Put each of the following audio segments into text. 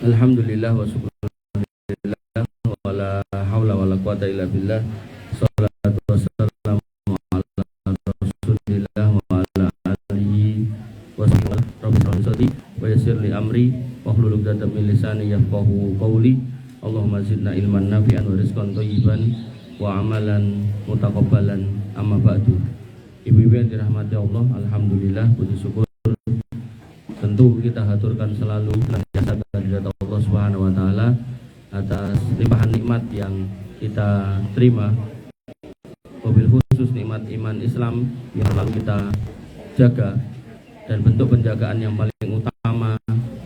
Alhamdulillah wa syukurillah wala haula wala quwata illa billah. Salatu wassalamu ala rasulillah wa ala alihi wa sahbihi. Rabbi sholli wa yassir li amri wa hlul 'uqdatam min lisani yafqahu qawli. Allahumma zidna ilman nafi'an wa rizqan thayyiban wa amalan mutaqabbalan, amma ba'du. Ibu-ibu yang dirahmati Allah, alhamdulillah, puji syukur tentu kita haturkan selalu jasa kehadirat Allah Subhanahu wa taala atas limpahan nikmat yang kita terima, wabil khusus nikmat iman Islam yang selalu kita jaga. Dan bentuk penjagaan yang paling utama,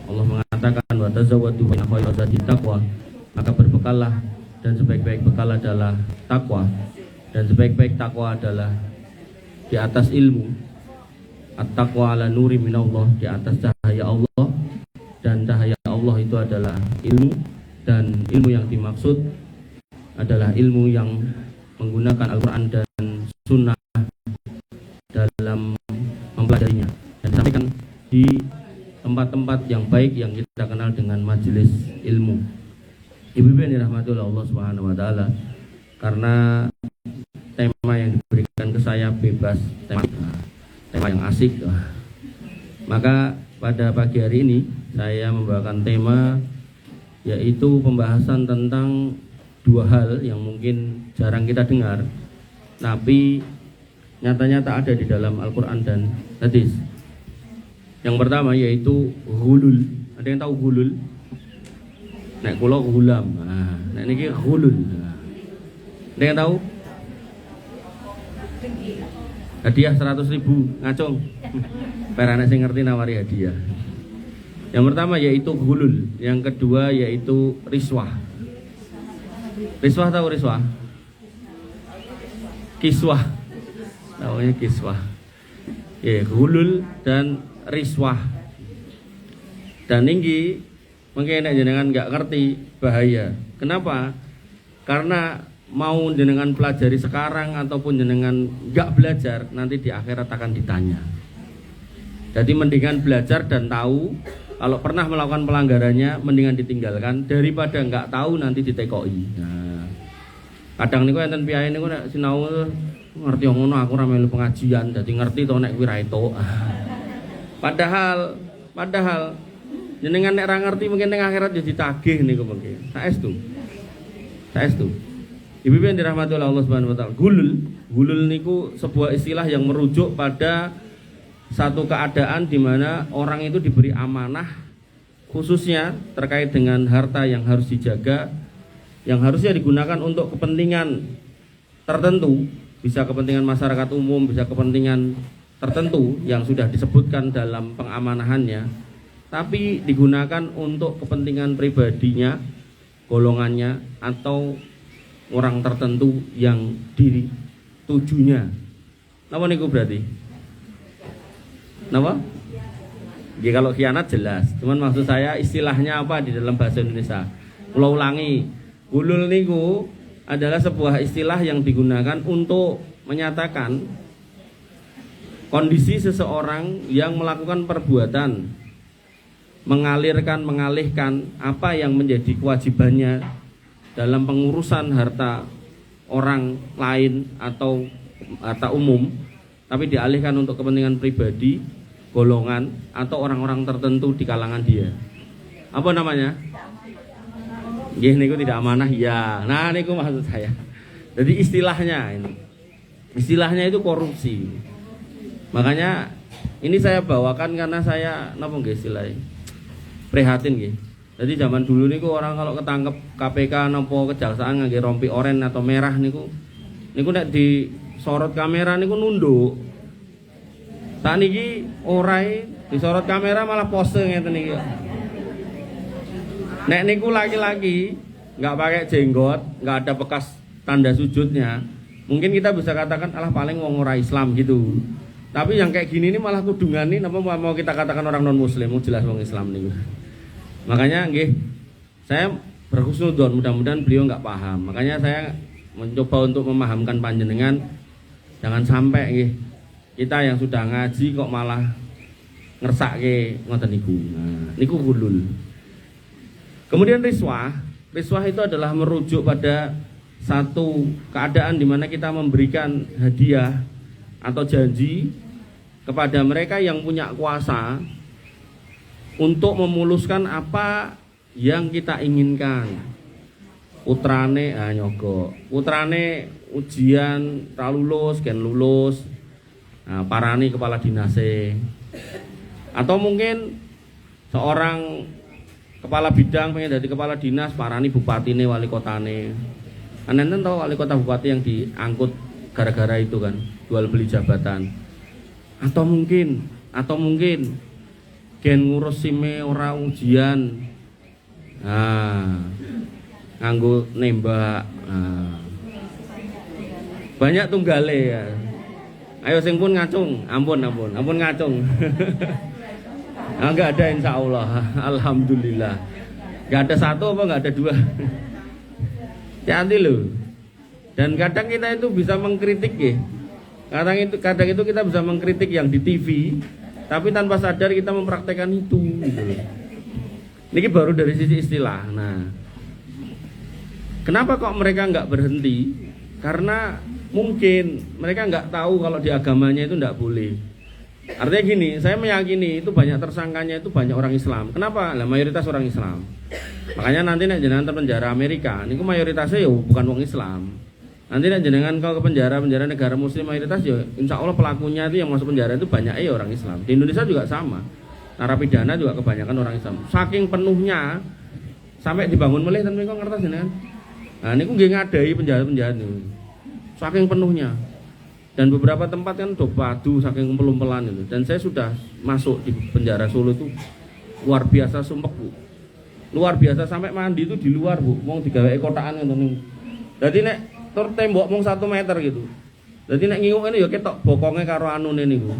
Allah mengatakan wa tazawwadu fa inna khairaz zadi taqwa, maka berbekallah dan sebaik-baik bekal adalah takwa, dan sebaik-baik takwa adalah di atas ilmu. At-taqwa ala nuri minallah, di atas cahaya Allah, dan cahaya Allah itu adalah ilmu, dan ilmu yang dimaksud adalah ilmu yang menggunakan Al-Quran dan Sunnah dalam mempelajarinya, dan disampaikan di tempat-tempat yang baik yang kita kenal dengan majelis ilmu. Ibu-ibu yang dirahmati oleh Allah Subhanahu wa taala, karena tema yang diberikan ke saya bebas, tema yang asik, maka pada pagi hari ini saya membawakan tema, yaitu pembahasan tentang dua hal yang mungkin jarang kita dengar, tapi nyata-nyata ada di dalam Al-Quran dan hadis. Yang pertama yaitu ghulul. Ada yang tahu ghulul? Nek kula gulam, nek niki ghulul. Ada yang tahu? Hadiah 100.000 ngacung. Perane sing ngerti nawari hadiah. Yang pertama yaitu ghulul, yang kedua yaitu riswah. Riswah tahu riswah? Kiswah. Namanya kiswah. Ya, ghulul dan riswah. Dan ini mungkin jenengan nggak ngerti, bahaya. Kenapa? Karena mau jenengan pelajari sekarang ataupun jenengan nggak belajar, nanti di akhirat akan ditanya. Jadi mendingan belajar dan tahu. Kalau pernah melakukan pelanggarannya, mendingan ditinggalkan daripada nggak tahu nanti ditekoi. Nah, kadang niku enten piye niku nek sinau ngerti ngono, aku ora melu pengajian, dadi ngerti to nek kuwi ra itu. Padahal jenengan nek ra ngerti mungkin ning akhirat ya ditagih niku mungkin. Saestu. Ibu yang dirahmati oleh Allah Subhanahu wa taala, ghulul niku sebuah istilah yang merujuk pada satu keadaan di mana orang itu diberi amanah, khususnya terkait dengan harta yang harus dijaga, yang harusnya digunakan untuk kepentingan tertentu, bisa kepentingan masyarakat umum, bisa kepentingan tertentu yang sudah disebutkan dalam pengamanahannya, tapi digunakan untuk kepentingan pribadinya, golongannya, atau orang tertentu yang ditujunya. Napa niku berarti? Napa? Ya kalau khianat jelas. Cuman maksud saya istilahnya apa di dalam bahasa Indonesia? Kula ulangi. Ghulul niku adalah sebuah istilah yang digunakan untuk menyatakan kondisi seseorang yang melakukan perbuatan mengalihkan apa yang menjadi kewajibannya dalam pengurusan harta orang lain atau harta umum, tapi dialihkan untuk kepentingan pribadi, golongan, atau orang-orang tertentu di kalangan dia. Apa namanya? Nggih niku tidak amanah ya. Nah niku maksud saya. Jadi istilahnya itu korupsi. Makanya ini saya bawakan karena saya napa nggih istilahnya? Prihatin nggih. Jadi zaman dulu niku orang kalau ketangkep KPK nopo kejaksaan ngangge rompi oranye atau merah niku nek disorot kamera niku nunduk. Saat niki orai disorot kamera malah pose ngeten niki. Nek niku laki-laki nggak pakai jenggot, nggak ada bekas tanda sujudnya, mungkin kita bisa katakan alah paling wong ora Islam gitu. Tapi yang kayak gini ini malah kudungan nih, apa mau kita katakan orang non Muslim, mau jelas wong Islam nih. Makanya nggih, saya berhusnudzon, mudah-mudahan beliau nggak paham. Makanya saya mencoba untuk memahamkan panjenengan, jangan sampai nggih kita yang sudah ngaji kok malah ngersake ngoten niku. Nah, niku ghulul. Kemudian riswah itu adalah merujuk pada satu keadaan di mana kita memberikan hadiah atau janji kepada mereka yang punya kuasa untuk memuluskan apa yang kita inginkan. Putrane nyogok, putrane ujian ra lulus, gen lulus. Nah, parani kepala dinase. Atau mungkin seorang kepala bidang pengen jadi kepala dinas, parani bupatine, wali kotane. Anda tahu wali kota bupati yang diangkut gara-gara itu kan, jual beli jabatan. Atau mungkin gen ngurus sime ora ujian. Nah, nganggo nembak. Nah. Banyak tunggale ya. Ayo sing pun ngacung, ampun ngacung. Enggak ada insya Allah, alhamdulillah. Enggak ada satu apa enggak ada dua. Hati loh. Dan kadang kita itu bisa mengkritik ya. Kadang itu kita bisa mengkritik yang di TV, tapi tanpa sadar kita mempraktekkan itu gitu. Ini baru dari sisi istilah. Nah, kenapa kok mereka nggak berhenti? Karena mungkin mereka nggak tahu kalau di agamanya itu nggak boleh. Artinya gini, saya meyakini itu banyak tersangkanya itu banyak orang Islam. Kenapa? Lah mayoritas orang Islam. Makanya nanti nek jenengan penjara Amerika, niku mayoritasnya ya bukan orang Islam. Nanti nek jenengan kalau ke penjara negara muslim mayoritas ya insya Allah pelakunya itu yang masuk penjara itu banyak ya orang Islam. Di Indonesia juga sama. Narapidana juga kebanyakan orang Islam. Saking penuhnya sampai dibangun melih ten mengko ngertos jenengan. Nah niku nggih ngadai penjara-penjara niku. Saking penuhnya. Dan beberapa tempat kan do padu saking ngumpul-ngumpulan itu. Dan saya sudah masuk di penjara Solo itu luar biasa sumpek, Bu. Luar biasa sampai mandi itu di luar, Bu. Mau digawe kotakan ngoten niku. Dadi nek tur tembok mung 1 meter gitu. Dadi nek nginguk ngene ya ketok bokonge karo anune niku.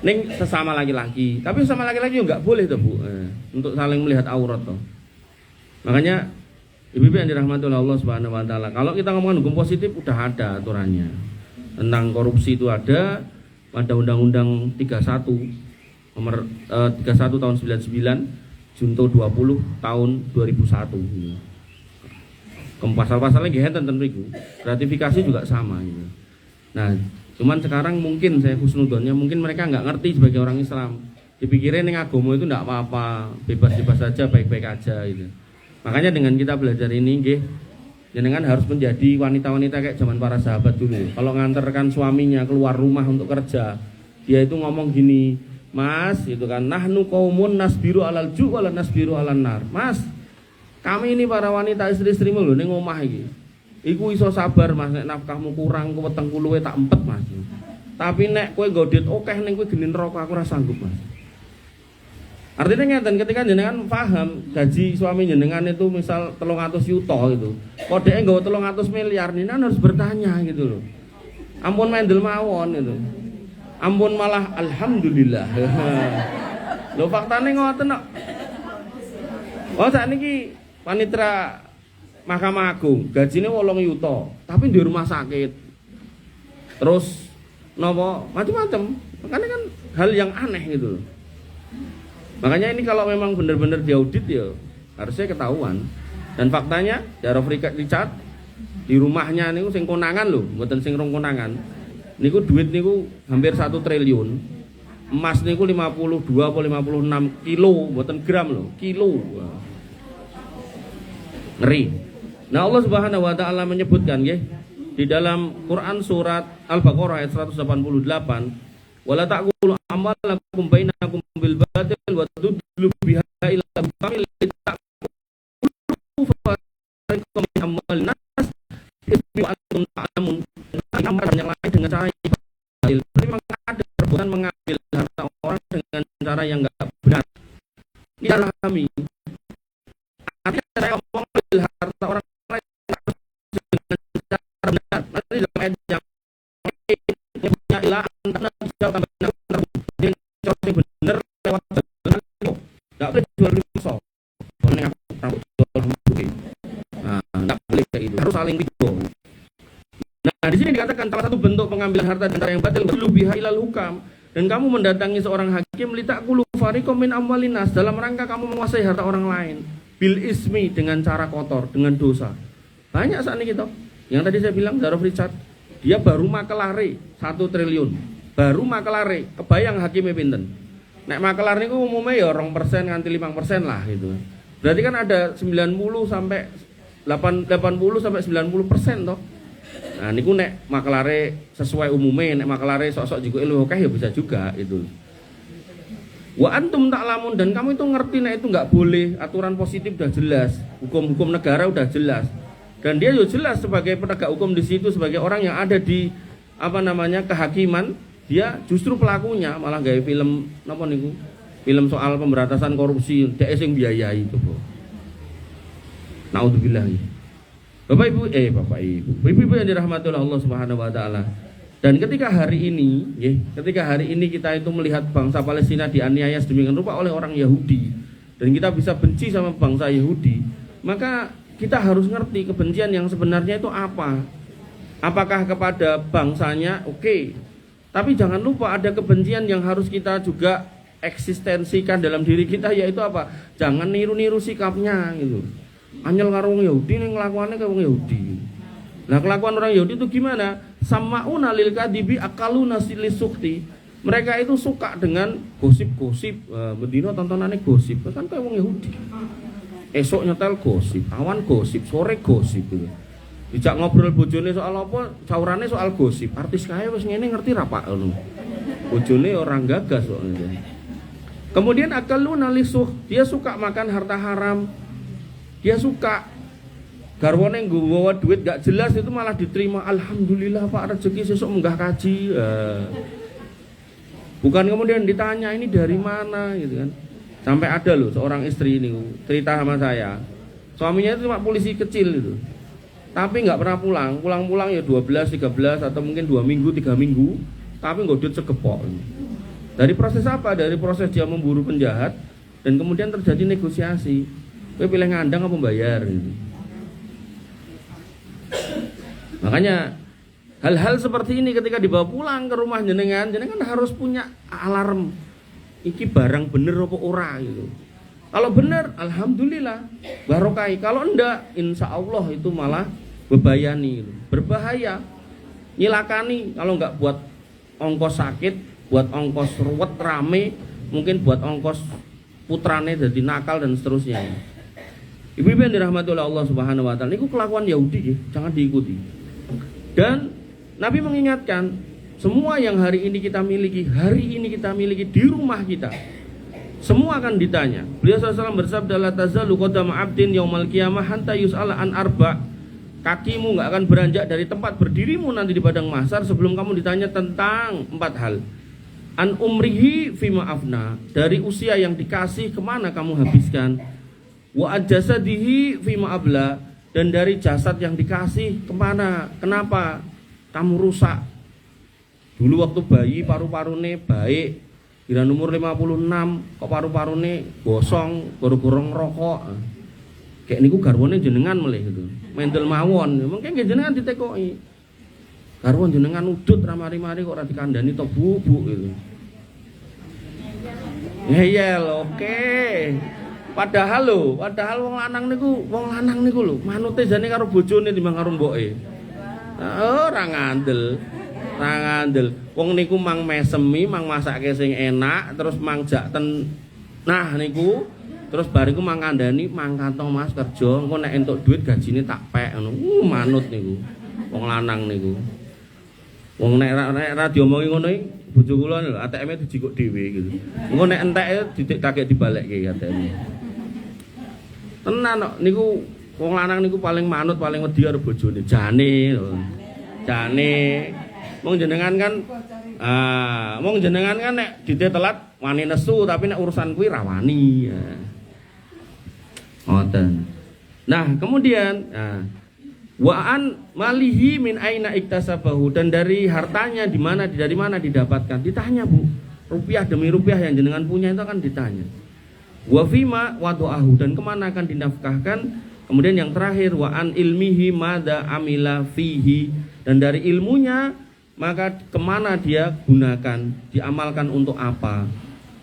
Ning sesama laki-laki. Tapi sesama laki-laki juga enggak boleh toh, Bu. Untuk saling melihat aurat toh. Makanya Ibu-ibu yang dirahmati oleh Allah Subhanahu wa taala, kalau kita ngomongin hukum positif udah ada aturannya. Tentang korupsi itu ada pada Undang-Undang 31 nomor 31 tahun 99, Junto 20 tahun 2001. Pasal-pasalnya nggih enten tentu. Gratifikasi juga sama gitu. Nah, cuman sekarang mungkin saya husnudonnya mungkin mereka nggak ngerti sebagai orang Islam. Dipikirin ning agama itu enggak apa-apa, bebas-bebas saja, baik-baik aja gitu. Makanya dengan kita belajar ini nggih, jenengan harus menjadi wanita-wanita kayak zaman para sahabat dulu. Kalau nganterkan suaminya keluar rumah untuk kerja, dia itu ngomong gini, "Mas, itu kan nahnu qaumun nasbiru alal ju' wala nasbiru alan nar." Mas, kami ini para wanita istri-istrimu lho ning omah iki. Iku iso sabar Mas, nek nafkahmu kurang weteng kuluwe tak empet Mas. Tapi nek kowe nggodit akeh ning kowe geni neraka aku ora sanggup Mas. Artinya ngeten, ketika jenengan paham gaji suami jenengan itu misal 300 juta gitu. Kok dhek nggawa 300 miliar jenengan harus bertanya gitu loh. Ampun mendel mawon gitu. Ampun malah alhamdulillah. Lho faktane ngoten kok. Oh sakniki panitera Mahkamah Agung gajine 8 juta, tapi di rumah sakit. Terus napa macam-macam. Makanya kan hal yang aneh gitu loh. Makanya ini kalau memang benar-benar diaudit ya harusnya ketahuan. Dan faktanya Jarov Richard di rumahnya niku sing konangan lho, mboten sing rong konangan. Niku duit niku hampir 1 triliun. Emas niku 52 atau 56 kilo, mboten gram lho, kilo. Ngeri. Nah, Allah Subhanahu wa taala menyebutkan nggih di dalam Quran surat Al-Baqarah ayat 188, wala ta'kulu amwalakum bainakum bil batil wa tudlu biha ila al-kamil ta'kulu fariqam min amwalin nas isbi wa antum ta'lamun. Amwal yang lain dengan cara yang batil. Memang ada perbuatan mengambil harta orang dengan cara yang enggak benar. Ini adalah kami. Artinya saya ngomong ambil harta orang lain dengan cara benar. Nanti dalam ayat yang punya ilah antara jauh bener lewat jalan itu nggak boleh jual beli musuh. Boleh aku jual beli. Nah, nggak boleh kayak itu. Harus saling riba. Nah, di sini dikatakan salah satu bentuk pengambilan harta dan cara yang batil berlebihan ilal hukam, dan kamu mendatangi seorang hakim litakulu fariqam min amwalinas, dalam rangka kamu menguasai harta orang lain bil ismi, dengan cara kotor, dengan dosa. Banyak saat ini kita. Yang tadi saya bilang Zarof Richard, dia baru makelare 1 triliun. Baru makelare, kebayang hakimnya pinten. Nek makelar niku umumnya ya 2% nganti 5% lah gitu. Berarti kan ada 90 sampai 80 sampai 90% toh. Nah niku nek makelare sesuai umumnya, nek makelare sok-sok juga lu oke ya bisa juga itu. Wa antum ta'lamun, dan kamu itu ngerti nek itu nggak boleh, aturan positif udah jelas, hukum-hukum negara udah jelas. Dan dia juga jelas sebagai penegak hukum di situ, sebagai orang yang ada di kehakiman, dia justru pelakunya malah gaya film napa niku? Film soal pemberantasan korupsi, dia sing biayai itu. Naudzubillah. Bapak Ibu yang dirahmati oleh Allah Subhanahu wa taala. Dan ketika hari ini kita itu melihat bangsa Palestina dianiaya sedemikian rupa oleh orang Yahudi, dan kita bisa benci sama bangsa Yahudi, maka kita harus ngerti kebencian yang sebenarnya itu apa. Apakah kepada bangsanya? Oke. Tapi jangan lupa ada kebencian yang harus kita juga eksistensikan dalam diri kita, yaitu apa? Jangan niru-niru sikapnya gitu. Anyel karo wong Yahudi ning kelakuane kaya wong Yahudi. Nah, kelakuan orang Yahudi itu gimana? Sama'una lil kadibi akaluna silisukti. Mereka itu suka dengan gosip-gosip. Bedino tontonannya gosip, kan kayak wong Yahudi. Esok nyetel gosip, awan gosip, sore gosip gitu. Dijak ngobrol bojone soal apa, caurane soal gosip. Artis kaya wis ngene ngerti ra Pak ngono. Bojone orang gagas kok. Kemudian akaluna lisuh, dia suka makan harta haram. Dia suka garwane nggawa duit gak jelas itu malah diterima. Alhamdulillah Pak, rezeki sesuk munggah kaji. Bukan kemudian ditanya ini dari mana gitu kan. Sampai ada loh seorang istri ini cerita sama saya. Suaminya itu cuma polisi kecil itu. Tapi nggak pernah pulang. Pulang-pulang ya 12, 13 atau mungkin 2 minggu, 3 minggu, tapi nggak duit segepok. Dari proses apa? Dari proses dia memburu penjahat dan kemudian terjadi negosiasi. Kowe pilih ngandang apa bayar gitu. Makanya hal-hal seperti ini ketika dibawa pulang ke rumah jenengan harus punya alarm. Iki barang bener apa ora gitu. Kalau bener, alhamdulillah barokai. Kalau enggak, insya Allah itu malah bebayani, berbahaya, nyilakani. Kalau enggak buat ongkos sakit, buat ongkos ruwet rame, mungkin buat ongkos putrane jadi nakal dan seterusnya. Ibu-ibu yang dirahmati oleh Allah Subhanahu wa taala, itu kelakuan Yahudi, jangan diikuti. Dan Nabi mengingatkan, semua yang hari ini kita miliki di rumah kita, semua akan ditanya. Beliau SAW bersabda, la tazalu qadama 'abdin yaumal qiyamah hatta yus'ala an arba'. Kakimu enggak akan beranjak dari tempat berdirimu nanti di padang mahsyar sebelum kamu ditanya tentang 4 hal. An umrihi fima afna, dari usia yang dikasih kemana kamu habiskan. Wa ajasadihi fima abla, dan dari jasad yang dikasih kemana, kenapa kamu rusak. Dulu waktu bayi paru-parune baik, kira umur 56 kok paru-parune gosong gorong-gorong rokok. Kayak niku garwane jenengan melih gitu. Mendel mawon, mungkin jenengan ditekoki. Garwan jenengan udut ra mari-mari kok ora dikandani to Bu gitu. Ngeyel, oke. Padahal wong lanang niku lho, manute jane karo bojone timbang karo mboke. Ora ngandel. Wong niku mang mesemi, mang masake sing enak, terus mang jakten. Nah niku terus bariku mang kandhani, mang kantong Mas kerja, engko nek entuk duit gajine tak pek ngono. Manut niku. Wong lanang niku. Wong nek ra diomongi ngono iki bojo kula lho, ATM-e dijikuk dhewe gitu. Engko nek enteke didik kagek dibalekke ATM-e. Tenan kok niku wong lanang niku paling manut, paling wedi karo bojone. Jane. Wong jenengan kan nek dite telat wani nesu, tapi nek urusan kuwi ra wani. Ngoten. Nah, kemudian wa'an malihi min aina iktasabahu, dan dari hartanya dari mana didapatkan. Ditanya, Bu. Rupiah demi rupiah yang jenengan punya itu akan ditanya. Wa fima wadu'ahu, dan kemana akan dinafkahkan. Kemudian yang terakhir wa'an ilmihi madza amila fihi, dan dari ilmunya maka kemana dia gunakan, diamalkan untuk apa.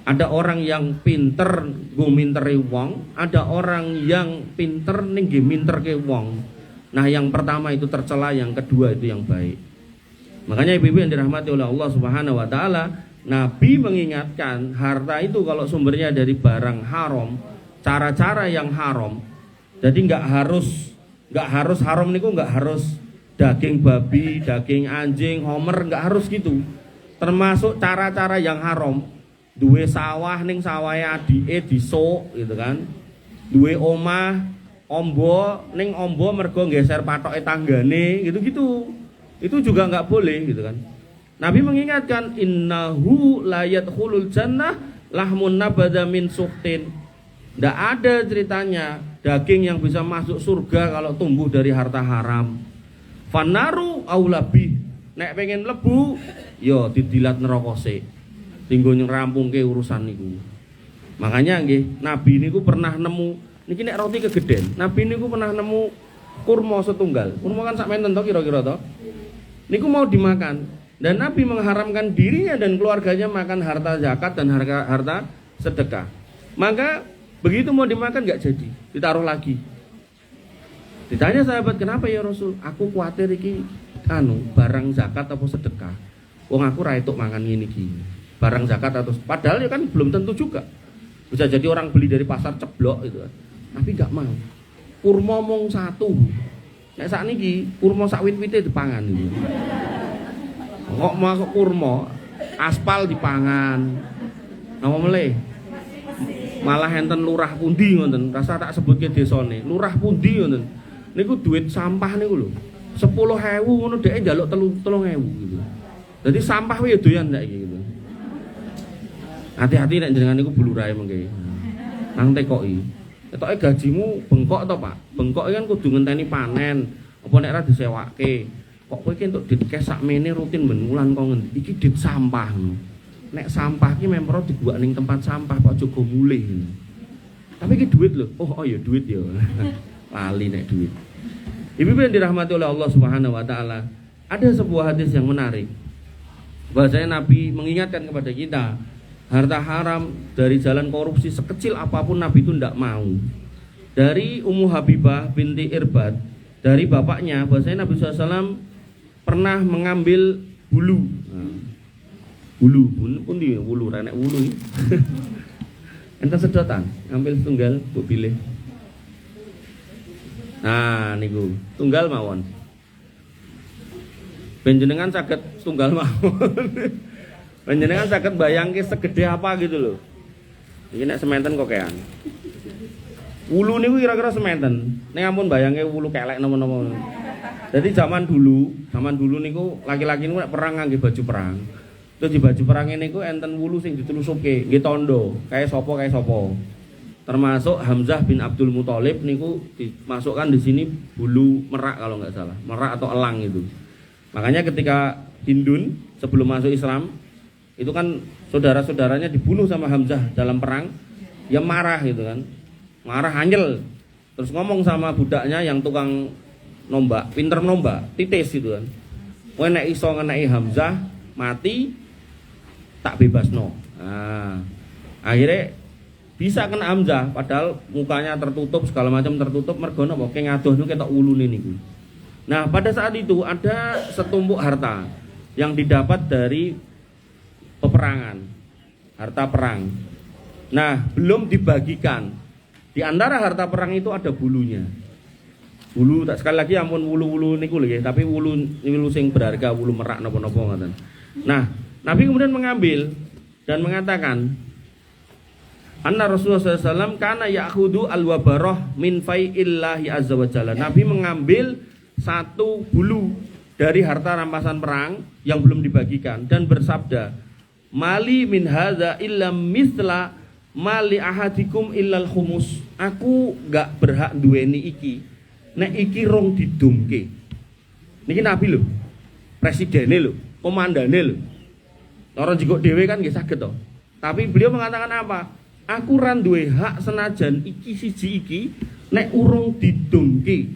Ada orang yang pinter nggo minteri wong, ada orang yang pinter ning nggih minterke wong. Nah, yang pertama itu tercela, yang kedua itu yang baik. Makanya ibu-ibu yang dirahmati oleh Allah Subhanahu wa taala, Nabi mengingatkan harta itu kalau sumbernya dari barang haram, cara-cara yang haram. Jadi nggak harus haram niku, nggak harus daging babi, daging anjing, homer, nggak harus gitu. Termasuk cara-cara yang haram. Duwe sawah ning sawahe adike disuk gitu kan. Duwe omah, ombo ning ombo mergo nggeser patoke tanggane gitu-gitu. Itu juga nggak boleh gitu kan. Nabi mengingatkan innahu la yadkhulul jannah lahmun nabada min suhtin. Nggak ada ceritanya daging yang bisa masuk surga kalau tumbuh dari harta haram. Fanaru aulabi, nek pengen lebu yo didilat neraka sik. Tinggo ngrampungke urusan niku. Makanya nggih, Nabi niku pernah nemu niki nek roti kegeden. Nabi niku pernah nemu kurma setunggal. Kurma kan sak menten to kira-kira to. Niku mau dimakan dan Nabi mengharamkan dirinya dan keluarganya makan harta zakat dan harta sedekah. Maka begitu mau dimakan nggak jadi, ditaruh lagi. Ditanya sahabat, kenapa ya Rasul? Aku khawatir iki barang zakat atau sedekah. Wong aku ra entuk mangan ngene iki. Barang zakat atau padahal ya kan belum tentu juga. Bisa jadi orang beli dari pasar ceblok gitu kan. Tapi enggak mau. Kurma mung satu. Nek sakniki kurma sak wit-wite dipangan gitu. Kok masuk kurma aspal dipangan. Napa meleh? Malah enten lurah pundi ngoten. Rasa tak sebutke desane. Lurah pundi ngoten. Niku duit sampah niku lho. 10.000 ngono dhek njaluk 3.000 gitu. Jadi sampah kuwi doyan ndak iki gitu. Hati-hati nek jenengan niku bulurae mengke. Nang tekoki. Ketoke gajimu bengkok to, Pak? Bengkok kan kudu ngenteni panen. Apa nek ora disewake? Kok kowe iki entuk dit cash sakmene rutin ben wulan kok ngendi? Iki dit sampah. Nek sampah ki mempro dibuat ning tempat sampah kok aja go mulih. Tapi iki duit lho. Oh iya duit ya. Lali nek duit. Ibu-ibu yang dirahmati oleh Allah Subhanahu wa taala, ada sebuah hadis yang menarik. Bahwasanya Nabi mengingatkan kepada kita, harta haram dari jalan korupsi sekecil apapun Nabi itu tidak mau. Dari Ummu Habibah binti Irbad, dari bapaknya, bahwasanya Nabi SAW pernah mengambil bulu. Bulu pun di bulu, renek bulu. Enten sedotan, ambil tunggal, bu pilih. Nah niku tunggal mawon. Panjenengan saged tunggal mawon. Panjenengan saged bayangke segede apa gitu loh. Iki nek sementen kok kean. Wulu niku kira-kira sementen. Ning ampun bayangke wulu kelek napa-napa. Jadi zaman dulu niku laki-laki niku nek perang ngangge baju perang. Terus di baju perang niku enten wulu sing ditelusuke, nggih tondo, kae sapa. Termasuk Hamzah bin Abdul Muthalib niku dimasukkan di sini bulu merak kalau nggak salah, merak atau elang itu. Makanya ketika Hindun sebelum masuk Islam itu kan saudara-saudaranya dibunuh sama Hamzah dalam perang, ya marah gitu kan, marah anyel, terus ngomong sama budaknya yang tukang nombak, pinter nombak, titis gitu kan, kowe nek iso ngeneki Hamzah mati tak bebasno. Nah, akhirnya bisa kena Hamzah padahal mukanya tertutup segala macam tertutup mergo napa ke ngadoh niku ketok wulune niku. Nah, pada saat itu ada setumpuk harta yang didapat dari peperangan, harta perang. Nah, belum dibagikan. Di antara harta perang itu ada bulunya. Bulu tak sekali lagi ampun wulu-wulu niku lho ya, tapi wulu sing berharga, wulu merak napa-napa ngoten. Nah, Nabi kemudian mengambil dan mengatakan anna Rasulullah SAW kana ya'khudu al-wabarah min fai'illahi azza wa jalla. Nabi mengambil satu bulu dari harta rampasan perang yang belum dibagikan dan bersabda, mali min hadza illa mithla mali ahadikum illal khumus. Aku gak berhak duweni iki nek iki rong didumke. Niki Nabi lho, presidene lho, komandane lho. Orang jikok dhewe kan nggih saged to. Tapi beliau mengatakan apa? Aku ra duwe hak senajan iki siji iki nek urung didumke.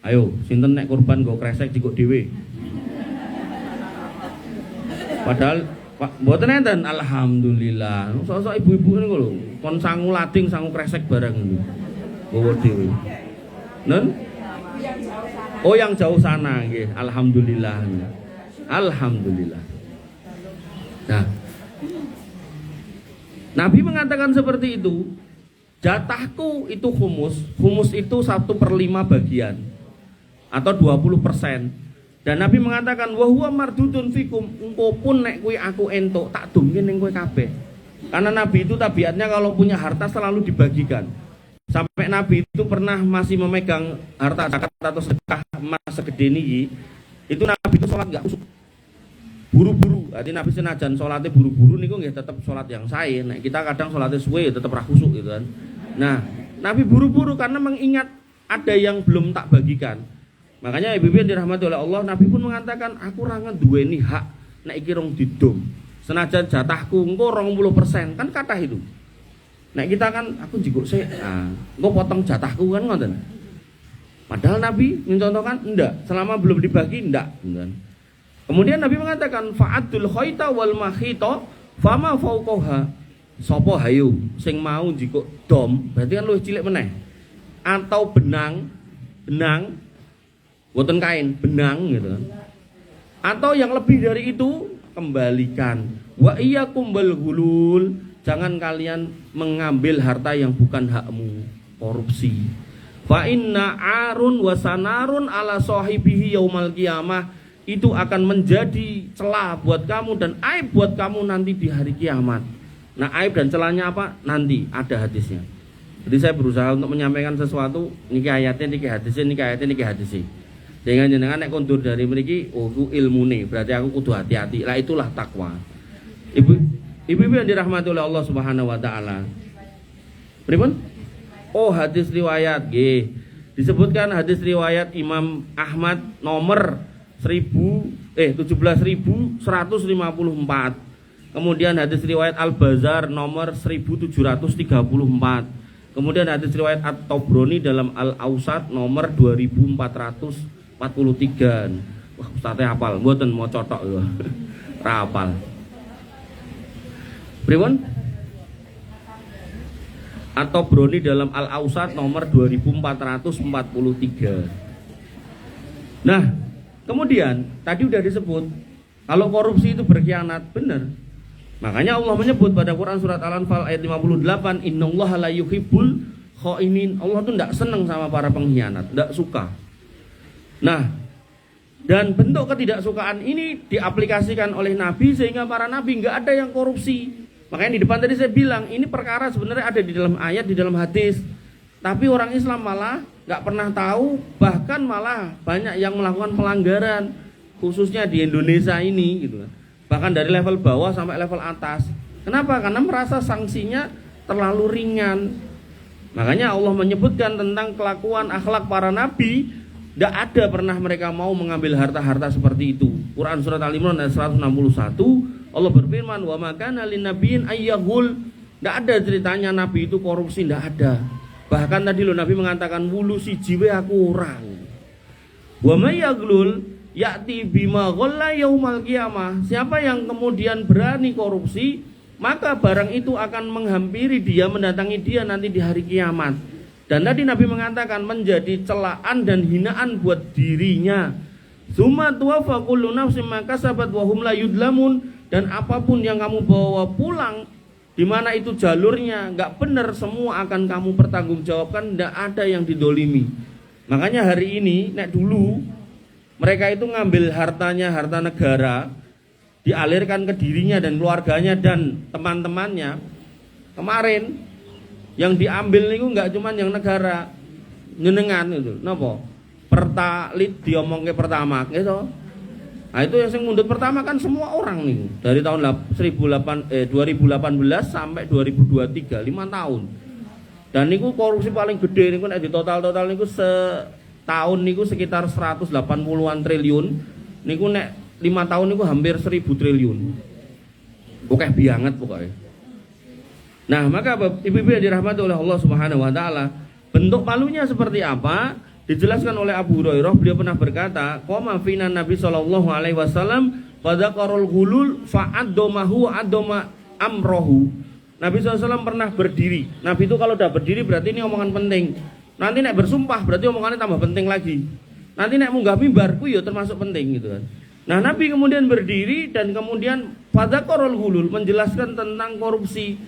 Ayo, sinten nek korban nggo kresek jikok dhewe? Padahal mboten enten alhamdulillah. Sok-sok ibu-ibu niku lho, kon sangu lading, sangu kresek bareng niku. Gowo dhewe. Nun? Oh yang jauh sana nggih, alhamdulillah. Alhamdulillah. Nah, Nabi mengatakan seperti itu. Jatahku itu humus. Humus itu 1/5 bagian atau 20%. Dan Nabi mengatakan wa huwa mardudun fikum, engko pun nek kuwi aku entuk tak dungke ning kowe kabeh. Karena Nabi itu tabiatnya kalau punya harta selalu dibagikan. Sampai Nabi itu pernah masih memegang harta zakat atau sedekah emas segede niki, itu Nabi itu sholat enggak usuk. Buru-buru, arti Nabi senajan sholatnya buru-buru niku nggih tetap sholat yang sahih. Nek kita kadang sholatnya suwe tetap ra khusuk gitu kan. Nah, Nabi buru-buru karena mengingat ada yang belum tak bagikan. Makanya ibu-ibu yang dirahmati oleh Allah, Nabi pun mengatakan aku ora nduweni hak nek iki rong didom. Senajan jatahku engko 20%, kan kathah itu. Nek kita kan aku njikuk sik, engko potong jatahku kan ngoten. Padahal Nabi mencontohkan enggak, selama belum dibagi enggak, kan. Kemudian Nabi mengatakan fa'atul khaita wal makhita fama fauqaha. Sapa hayu sing mau njikuk dom, berarti kan luwih cilik meneh. Atau benang boten kain, benang gitu. Atau yang lebih dari itu kembalikan. Wa iyyakum bil ghulul, jangan kalian mengambil harta yang bukan hakmu, korupsi. Fa inna arun wa sanarun ala sahibihi yaumal qiyamah, itu akan menjadi celah buat kamu dan aib buat kamu nanti di hari kiamat. Nah, aib dan celahnya apa? Nanti ada hadisnya. Jadi saya berusaha untuk menyampaikan sesuatu, niki ayatnya, niki hadisnya, niki ayatnya, niki hadisnya. Dengan jenengan nek kondur dari mriki, oh ilmune, berarti aku kudu hati-hati. Lah itulah takwa. Ibu-ibu yang dirahmati oleh Allah Subhanahu wa taala. Pripun? Oh, hadis riwayat nggih. Disebutkan hadis riwayat Imam Ahmad nomor 17.154. Kemudian hadis riwayat Al-Bazar nomor 1734. Kemudian hadis riwayat At-Tabrani dalam Al-Ausat nomor 2443. Wah, ustaznya hafal, mboten mau cotok lho. Ra hafal. Pripun? At-Tabrani dalam Al-Ausat nomor 2443. Nah, kemudian tadi udah disebut kalau korupsi itu berkhianat, benar. Makanya Allah menyebut pada Quran surat Al-Anfal ayat 58, innallaha la yuhibbul khainin. Allah tuh tidak senang sama para pengkhianat, tidak suka. Nah, dan bentuk ketidaksukaan ini diaplikasikan oleh Nabi sehingga para Nabi nggak ada yang korupsi. Makanya di depan tadi saya bilang ini perkara sebenarnya ada di dalam ayat, di dalam hadis. Tapi orang Islam malah nggak pernah tahu, bahkan malah banyak yang melakukan pelanggaran, khususnya di Indonesia ini, gitu. Bahkan dari level bawah sampai level atas. Kenapa? Karena merasa sanksinya terlalu ringan. Makanya Allah menyebutkan tentang kelakuan akhlak para nabi. Tidak ada pernah mereka mau mengambil harta-harta seperti itu. Quran surat Al-Imran ayat 161, Allah berfirman, wa makana linnabiyyin ayyahul. Tidak ada ceritanya nabi itu korupsi, tidak ada. Bahkan tadi Nabi mengatakan wulu si jiwa aku orang. Wa may yaglul ya'ti bima ghalla yaumal qiyamah. Siapa yang kemudian berani korupsi, maka barang itu akan menghampiri dia, mendatangi dia nanti di hari kiamat. Dan tadi Nabi mengatakan menjadi celaan dan hinaan buat dirinya. Summa tuwaffa kullu nafsin ma kasabat wa hum la yudlamun. Dan apapun yang kamu bawa pulang, di mana itu jalurnya nggak benar, semua akan kamu pertanggungjawabkan, tidak ada yang didolimi. Makanya hari ini, nek dulu mereka itu ngambil hartanya, harta negara, dialirkan ke dirinya dan keluarganya dan teman-temannya. Kemarin yang diambil niku nggak cuman yang negara, nyenengan itu, napa? Pertalit diomongke pertama, gitu. Nah itu yang mundut pertama kan semua orang nih dari tahun 2018 sampai 2023, 5 tahun. Dan niku korupsi paling gede niku nek di total niku setahun niku sekitar 180-an triliun. Niku nek 5 tahun niku hampir 1000 triliun. Oke banget pokoknya. Nah, maka ibu-ibu yang dirahmati oleh Allah Subhanahu wa taala, bentuk palunya seperti apa? Dijelaskan oleh Abu Hurairah, beliau pernah berkata, qama fina Nabi sallallahu alaihi wasallam fadzakarul ghulul fa'addomahu addoma amrohu. Nabi SAW pernah berdiri. Nabi itu kalau udah berdiri berarti ini omongan penting. Nanti nek bersumpah berarti omongannya tambah penting lagi. Nanti nek munggah mimbar ku ya termasuk penting gitu kan. Nah, Nabi kemudian berdiri dan kemudian fadzakarul ghulul, menjelaskan tentang korupsi,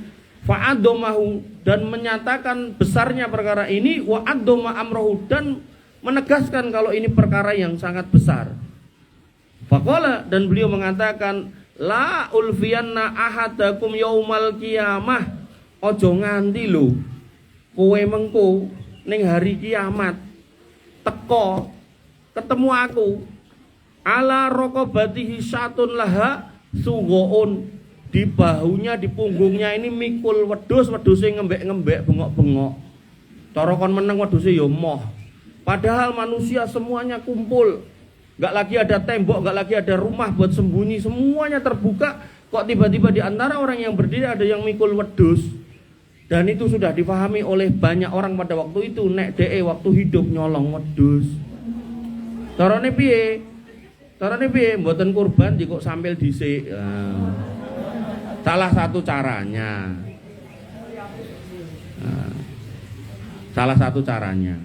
fa'addomahu, dan menyatakan besarnya perkara ini, wa'addoma amrohu, dan menegaskan kalau ini perkara yang sangat besar. Faqala, dan beliau mengatakan, la ulfiyanna ahadakum yaumal qiyamah, ojo nganti lho kowe mengko ning hari kiamat teko ketemu aku ala raqabatihi syatun laha sugoon, di bahunya, di punggungnya ini mikul wedhus, wedhuse ngembek-ngembek, bengok-bengok. Cara kon meneng wedhuse ya moh. Padahal manusia semuanya kumpul. Enggak lagi ada tembok, enggak lagi ada rumah buat sembunyi, semuanya terbuka. Kok tiba-tiba di antara orang yang berdiri ada yang mikul wedhus. Dan itu sudah difahami oleh banyak orang pada waktu itu, nek DE waktu hidup nyolong wedhus. Carane piye? Carane piye? Mboten kurban kok sambil dhisik. Salah satu caranya. Salah satu caranya.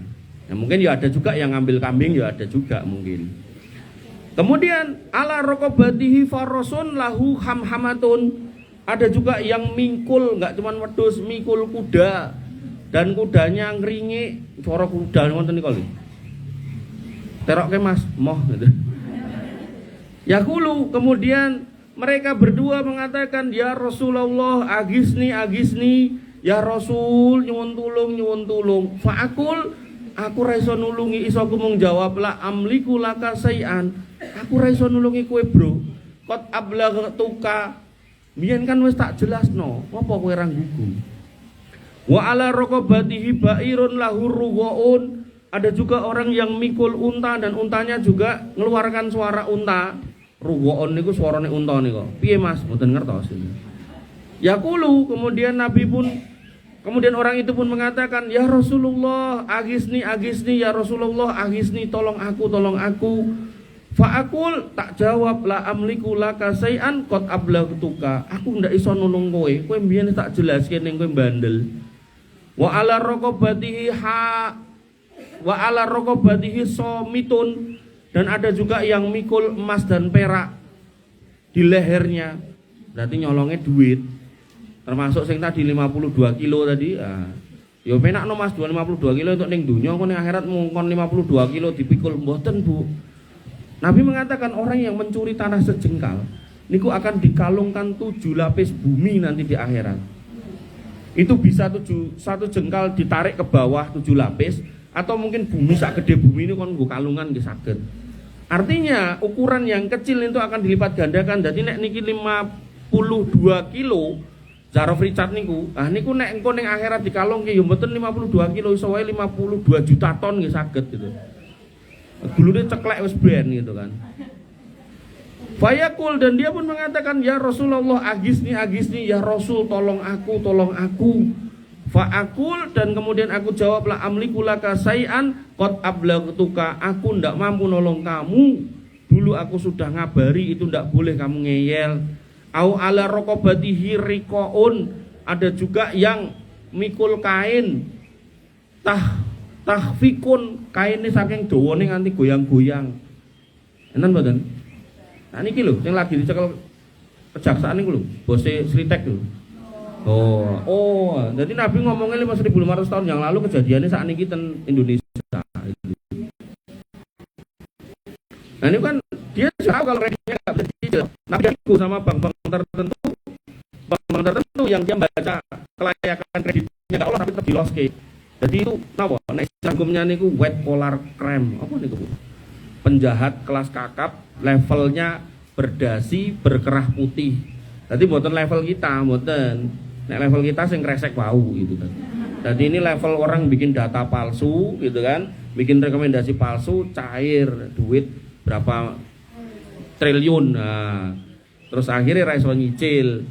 Ya, mungkin ya ada juga yang ngambil kambing, ya ada juga mungkin. Kemudian ala raqabatihi farasun lahu hamhamatun. Ada juga yang mingkul, enggak cuma wedhus, mikul kuda. Dan kudanya ngringi, cara kuda wonten niku lho. Terokke Mas, moh gitu. Yaqulu, kemudian mereka berdua mengatakan, ya Rasulullah, agisni, ya Rasul, nyuwun tulung. Fa'akul, aku ra iso nulungi, iso aku mung jawab la amliku laka sayan. Aku ra iso nulungi kowe, Bro. Qad ablaghtuka. Biyen kan wis tak jelasno, apa kowe ra nggugu. Wa ala raqabatihi ba'irun lahu ruwaun. Ada juga orang yang mikul unta dan untanya juga mengeluarkan suara unta. Ruwaun niku suarane unta niku. Piye Mas? Mboten ngertos. Yaqulu, kemudian Nabi pun, kemudian orang itu pun mengatakan, ya Rasulullah, agisni, ya Rasulullah, agisni, tolong aku. Fa'akul, tak jawab, la amliku laka sayan qad ablaghtuka. Aku ndak iso nulung kowe. Kowe mbiyen tak jelaske ning kowe bandel. Wa ala raqabatihi somitun, dan ada juga yang mikul emas dan perak di lehernya. Berarti nyolongnya duit. Termasuk sing tadi 52 kilo tadi. Ya penakno Mas 52 kilo untuk ning dunya, kok ning akhirat mungkon 52 kilo dipikul mboten, Bu. Nabi mengatakan orang yang mencuri tanah sejengkal niku akan dikalungkan 7 lapis bumi nanti di akhirat. Itu bisa satu jengkal ditarik ke bawah 7 lapis, atau mungkin bumi sak gede bumi ini kon nggo kalungan nggih saged. Artinya ukuran yang kecil itu akan dilipat gandakan. Jadi nek niki 52 kilo Zarof Richard niku, niku nek engko ning akhirat dikalungke ya mboten 52 kilo, iso wae 52 juta ton nggih saged gitu. Gulune ceklek wis ben gitu kan. Fayaqul, dan dia pun mengatakan, ya Rasulullah, agisni, ya Rasul, tolong aku. Fa'akul, dan kemudian aku jawab, la amliku laka sayan qad ablaghtuka. Aku ndak mampu nolong kamu. Dulu aku sudah ngabari, itu ndak boleh kamu ngeyel. Au ala raqabatihi riqaun, ada juga yang mikul kain tahfikun, kainnya saking dawane nganti goyang-goyang. Enten mboten? Nah niki lho sing lagi dicekel kejaksaan niku lho, bose Sritek lho. Oh, jadi Nabi ngomongnya 5.500 tahun yang lalu, kejadiannya saat ini ten Indonesia. Nah ini kan dia tahu kalau kreditnya nggak bisa dicicil. Nabi itu sama bank-bank tertentu yang dia baca kelayakan kreditnya nggak olah tapi tetap diloske. Jadi itu napa? Nek hukumnya niku white collar crime. Apa niku? Penjahat kelas kakap, levelnya berdasi, berkerah putih. Jadi mboten level kita, mboten. Nek level kita sing kresek wau gitu kan. Jadi ini level orang bikin data palsu gitu kan, bikin rekomendasi palsu, cair duit berapa triliun. Nah, terus akhirnya ra iso nyicil.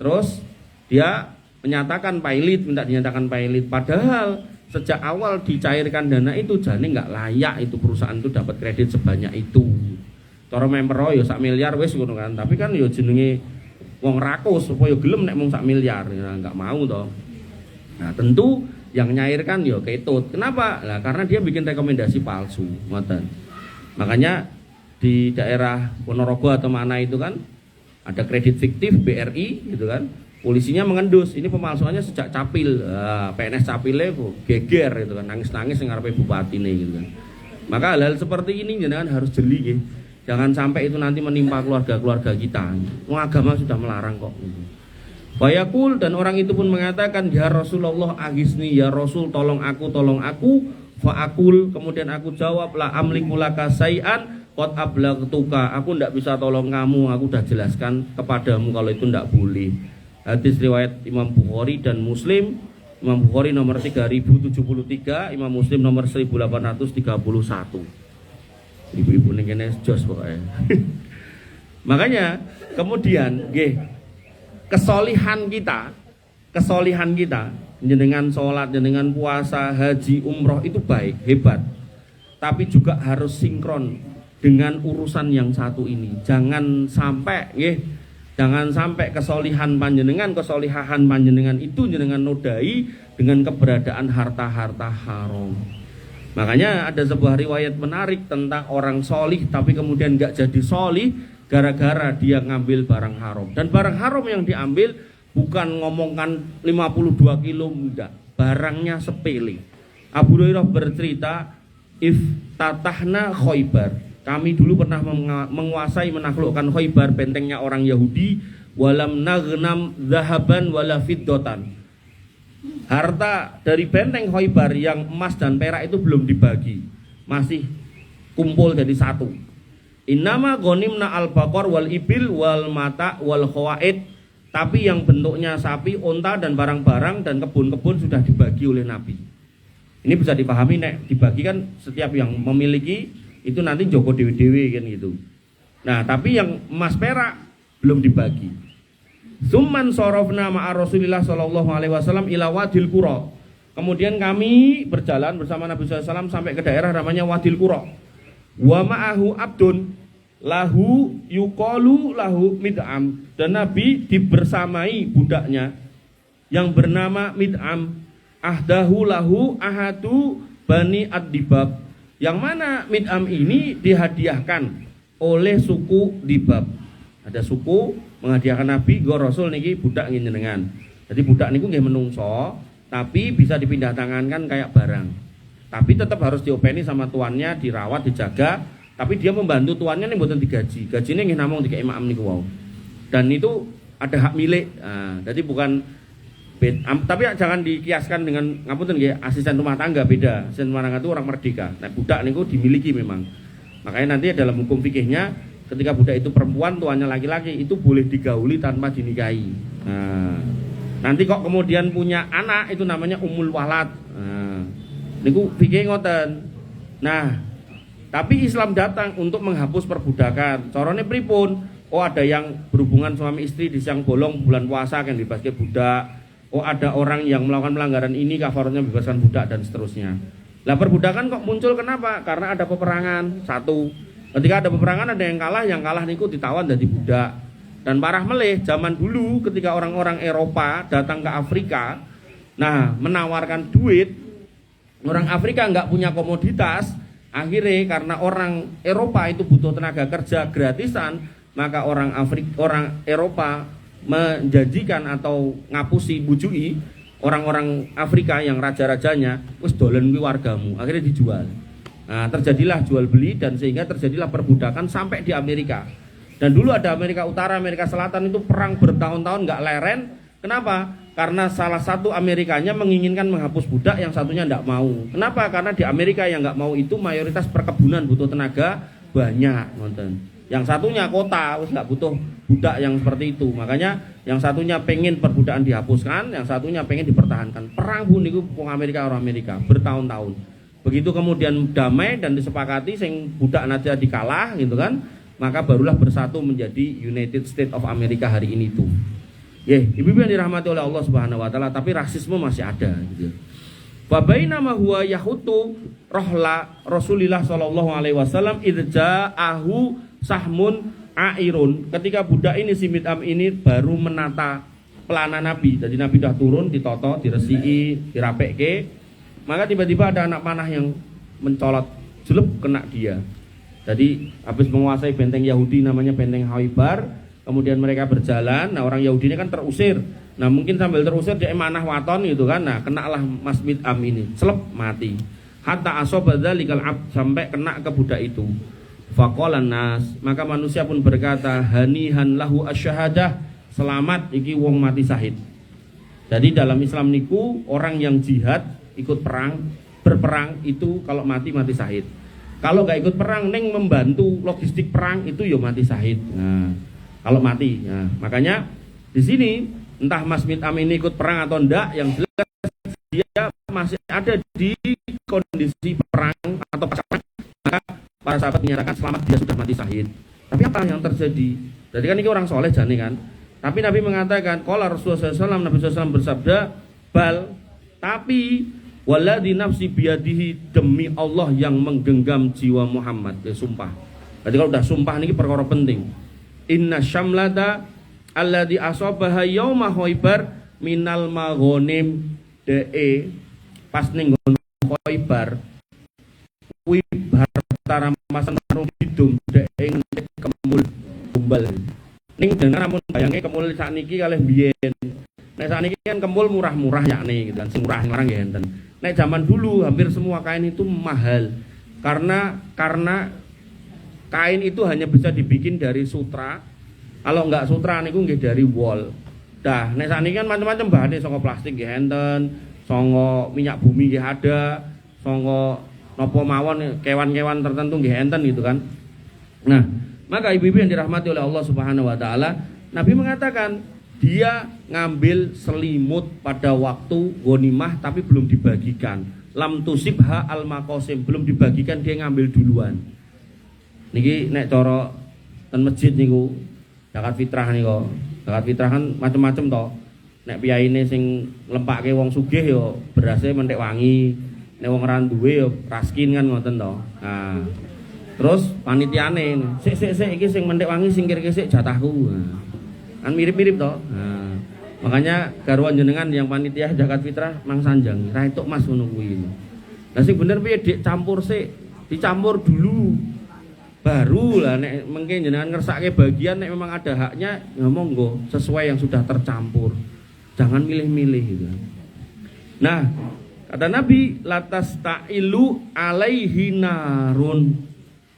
Terus dia menyatakan pilot, minta dinyatakan pilot, padahal sejak awal dicairkan dana itu jane nggak layak itu perusahaan itu dapat kredit sebanyak itu. Cara memper ya sak miliar wis ngono kan. Tapi kan ya jenenge wong rakus supaya gelem nek mung sak miliar. Ya enggak mau toh. Nah, tentu yang nyairkan ya ketut. Kenapa? Lah karena dia bikin rekomendasi palsu, ngoten. Makanya di daerah Ponorogo atau mana itu kan ada kredit fiktif BRI gitu kan. Polisinya mengendus, ini pemalsuannya sejak Capil. PNS Capile geger gitu kan, nangis-nangis ngarepe bupati nih gitu kan. Maka hal-hal seperti ini jenengan harus jeli nggih. Jangan sampai itu nanti menimpa keluarga-keluarga kita. Wong agama sudah melarang kok. Bayakul, dan orang itu pun mengatakan, ya Rasulullah agisni, ya Rasul tolong aku. Fa'akul, kemudian aku jawab, la amliku laka say'an qad ablagtuka. Aku tidak bisa tolong kamu, aku sudah jelaskan kepadamu kalau itu tidak boleh. Hadis riwayat Imam Bukhari dan Muslim. Imam Bukhari nomor 3073, Imam Muslim nomor 1831. Ibu-ibu ning kene jos pokoke. Makanya kemudian nggih kesolihan kita jenengan sholat, jenengan puasa, haji, umroh itu baik, hebat. Tapi juga harus sinkron dengan urusan yang satu ini. Jangan sampai kesolihan panjenengan, kesolihahan panjenengan itu jenengan nodai dengan keberadaan harta-harta haram. Makanya ada sebuah riwayat menarik tentang orang solih tapi kemudian gak jadi solih gara-gara dia ngambil barang haram. Dan barang haram yang diambil bukan ngomongkan 52 kilo, enggak. Barangnya sepele. Abu Hurairah bercerita, iftatahna Khaybar. Kami dulu pernah menguasai, menaklukkan Khaybar, bentengnya orang Yahudi. Walam naghnam zahaban wala fiddotan. Harta dari benteng Khaybar yang emas dan perak itu belum dibagi, masih kumpul jadi satu. Innama ghanimna al-baqar wal ibil wal mata wal khawaid. Tapi yang bentuknya sapi, onta dan barang-barang dan kebun-kebun sudah dibagi oleh Nabi. Ini bisa dipahami nek dibagi kan setiap yang memiliki itu nanti Joko dewi-dewi kan gitu. Nah, tapi yang emas perak belum dibagi. Summan sorofna ma'a Rasulillah sallallahu alaihi wasallam ila Wadil Qura. Kemudian kami berjalan bersama Nabi SAW sampai ke daerah namanya Wadil Qura. Wa ma'ahu abdun lahu yuqalu lahu mid'am. Dan Nabi dibersamai budaknya yang bernama Mid'am. Ahdahu lahu ahadu bani ad-Dibab. Yang mana Mid'am ini dihadiahkan oleh suku Dibab. Ada suku menghadiahkan Nabi go Rasul niki budak njenengan. Jadi budak niku nggih menungso, tapi bisa dipindah tangankan kayak barang. Tapi tetap harus diopeni sama tuannya, dirawat, dijaga. Tapi dia membantu tuannya nih mboten digaji. Gajine nggih namung dikek imam niku wau. Dan itu ada hak milik. Nah, jadi bukan tapi jangan dikiaskan dengan ngapunten nggih asisten rumah tangga, beda. Asisten rumah tangga itu orang merdeka. Nah, budak niku dimiliki memang. Makanya nanti dalam hukum fikihnya ketika budak itu perempuan, tuannya laki-laki, itu boleh digauli tanpa dinikahi. Nah, nanti kok kemudian punya anak, itu namanya umul walad. Nah, niku fikih ngoten. Nah, tapi Islam datang untuk menghapus perbudakan. Carane pripun? Oh, ada yang berhubungan suami istri di siang bolong bulan puasa kan dibebaskan budak. Oh, ada orang yang melakukan pelanggaran ini kafaratnya bebaskan budak dan seterusnya. Lah perbudakan kok muncul kenapa? Karena ada peperangan. Satu, ketika ada peperangan ada yang kalah niku ditawan jadi budak. Dan parah meleh zaman dulu ketika orang-orang Eropa datang ke Afrika, nah menawarkan duit, orang Afrika nggak punya komoditas, akhirnya karena orang Eropa itu butuh tenaga kerja gratisan, maka orang Eropa menjanjikan atau ngapusi bujui orang-orang Afrika yang raja-rajanya, wis dolen kuwi wargamu, akhirnya dijual. Nah, terjadilah jual beli dan sehingga terjadilah perbudakan sampai di Amerika. Dan dulu ada Amerika Utara, Amerika Selatan itu perang bertahun-tahun nggak leren. Kenapa? Karena salah satu Amerikanya menginginkan menghapus budak, yang satunya nggak mau. Kenapa? Karena di Amerika yang nggak mau itu mayoritas perkebunan butuh tenaga banyak, nonton. Yang satunya kota, wis nggak butuh budak yang seperti itu. Makanya yang satunya pengen perbudakan dihapuskan, yang satunya pengen dipertahankan. Perang pun itu Amerika orang Amerika bertahun-tahun. Begitu kemudian damai dan disepakati sing budak naja dikalah gitu kan, maka barulah bersatu menjadi United States of America hari ini tuh. Ibu-ibu yang dirahmati oleh Allah Subhanahu wa taala, tapi rasisme masih ada gitu. Fa bainama huwa yahutu rohla Rasulillah sallallahu alaihi wasallam idza ahu sahmun airun. Ketika budak ini si Mid'am ini baru menata pelana Nabi. Jadi Nabi sudah turun, ditoto, diresiki, dirapekke. Maka tiba-tiba ada anak panah yang mencolot, jelek kena dia. Jadi habis menguasai benteng Yahudi namanya benteng Khaybar, kemudian mereka berjalan. Nah orang Yahudi ini kan terusir. Nah mungkin sambil terusir dia manah waton gitu kan. Nah kenalah Mas Mid'am ini, selep mati. Hatta asoba dzalikal abd, sampai kena ke budak itu. Faqalan nas, maka manusia pun berkata, hanihan lahu asyahadah, selamat iki wong mati syahid. Jadi dalam Islam niku orang yang jihad ikut perang, berperang itu kalau mati syahid. Kalau nggak ikut perang neng membantu logistik perang itu ya mati syahid. Nah, kalau mati, nah, makanya di sini entah Mas Mid'am ini ikut perang atau enggak, yang jelas dia masih ada di kondisi perang atau perang. Maka para sahabat menyatakan selamat, dia sudah mati syahid. Tapi apa yang terjadi? Jadi kan ini orang soleh jani kan. Tapi Nabi mengatakan, qala Rasulullah SAW, Nabi SAW bersabda, bal, tapi waladhi nafsi biyadihi, demi Allah yang menggenggam jiwa Muhammad. Ya, sumpah. Jadi kalau udah sumpah ini perkara penting. Inna syamlata alladhi asobaha yawma Khaybar minal maghonim de pas ning Khaybar kuwi harta rampasan marung hidung de kemul gombal. Ning dengan ampun bayange kemul sakniki kalih biyen. Nek sakniki kan kemul murah-murah yakni gitu kan, sing murah larang ya enten. Nek zaman dulu hampir semua kain itu mahal. Karena kain itu hanya bisa dibikin dari sutra. Kalau enggak sutra niku nggih dari wol. Dah, nek sakniki kan macam-macam bahane, saka plastik nggih enten, saka minyak bumi nggih ada, saka napa mawon kewan-kewan tertentu nggih enten gitu kan. Nah, maka ibu-ibu yang dirahmati oleh Allah Subhanahu wa taala, Nabi mengatakan dia ngambil selimut pada waktu ghanimah tapi belum dibagikan. Lam tusibha al maqasim, belum dibagikan dia ngambil duluan. Niki nek cara ten masjid niku zakat fitrah niku. Zakat fitrah kan macam-macam to. Nek piyaine sing lempake wong sugih ya berase mentek wangi. Nek wong ora duwe ya raskin kan ngoten to. Nah, terus panitiane, sik iki sing mentek wangi singkirke sik jatahku. Nah, kan mirip-mirip toh. Nah, makanya garwan jenengan yang panitia zakat fitrah mang sanjang ra entuk Mas ngono kuwi. Lah sing bener piye Dik, campur sik, dicampur dulu. Baru lah nek mengke jenengan ngersake bagian nek memang ada haknya ya monggo sesuai yang sudah tercampur. Jangan milih-milih gitu. Nah, kata Nabi, latas ta'ilu alaihi narun.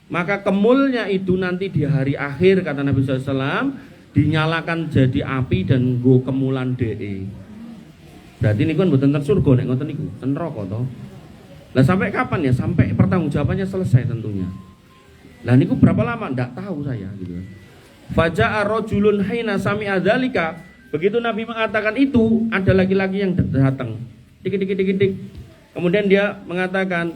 Maka kemulnya itu nanti di hari akhir kata Nabi SAW dinyalakan jadi api dan nggo kemulan DE. Berarti niku kan mboten ten surga nek ngoten niku, ten neraka to. Lah sampai kapan ya? Sampai pertanggungjawabannya selesai tentunya. Lah niku berapa lama? Ndak tahu saya gitu. Faja'a rajulun haina sami'a dzalika. Begitu Nabi mengatakan itu, ada laki-laki yang datang. Dik. Kemudian dia mengatakan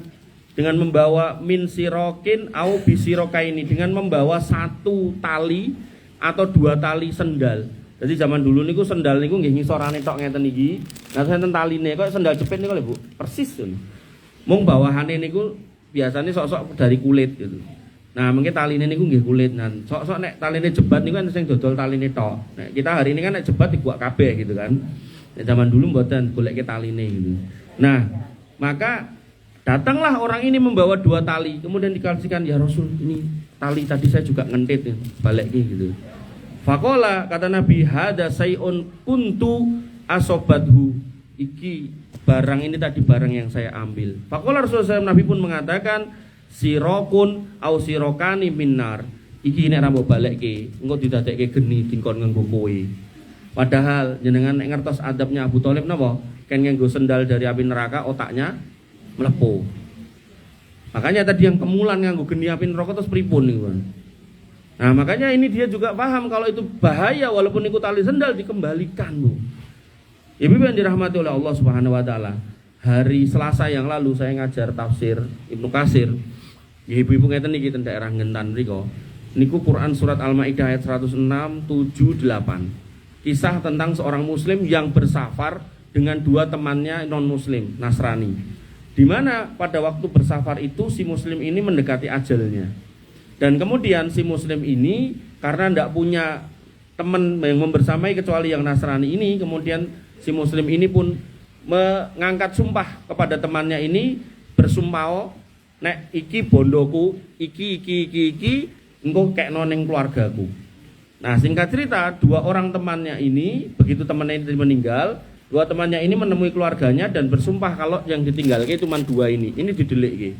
dengan membawa min sirokin au bisirokaini, dengan membawa satu tali atau dua tali sendal. Jadi zaman dulu niku sendal niku nggih ngisorane tok ngeten iki. Nah enten taline kok sendal jepit niku lho Bu. Persis ngono. Mung bawahane niku biasanya sok-sok dari kulit gitu. Nah, mungkin taline niku nggih kulit. Nah, sok-sok nek taline jebat niku kan sing dodol taline tok. Nek kita hari ini kan nek jebat dibuat kabeh gitu kan. Nek zaman dulu mboten golekke taline gitu. Nah, maka datanglah orang ini membawa dua tali, kemudian dikasihkan, ya Rasul, ini tali tadi saya juga ngentit nih, balik gitu. Faqala, kata Nabi, hada sayun kuntu asobadhu. Iki barang ini tadi barang yang saya ambil. Faqala Rasulullah SAW, Nabi pun mengatakan, sirokun au sirokani minar. Iki nek rambut balekke, engko didadekke geni dingkon nganggo kowe. Padahal jenengan nek ngertos adabnya Abu Thalib napa? Ken nganggo sendal dari api neraka, otaknya melepuh. Makanya tadi yang kemulan nganggo geni api neraka terus pripun niku. Nah, makanya ini dia juga paham kalau itu bahaya walaupun ikut tali sendal dikembalikan, Bu. Ibu yang dirahmati oleh Allah Subhanahu wa taala. Hari Selasa yang lalu saya ngajar tafsir Ibnu Katsir. Ya ibu-ibu ngeten iki ten daerah Ngentan mriku. Niku Quran surat Al-Maidah ayat 106, 7, 8. Kisah tentang seorang muslim yang bersafar dengan dua temannya non-muslim, Nasrani. Di mana pada waktu bersafar itu si muslim ini mendekati ajalnya. Dan kemudian si muslim ini karena tidak punya teman yang membersamai kecuali yang Nasrani ini, kemudian si muslim ini pun mengangkat sumpah kepada temannya ini, bersumpah, nek iki bondoku, iki engko kekno ning keluargaku. Nah, singkat cerita, dua orang temannya ini, begitu temannya ini meninggal, dua temannya ini menemui keluarganya dan bersumpah kalau yang ditinggalkan cuma dua ini didelik.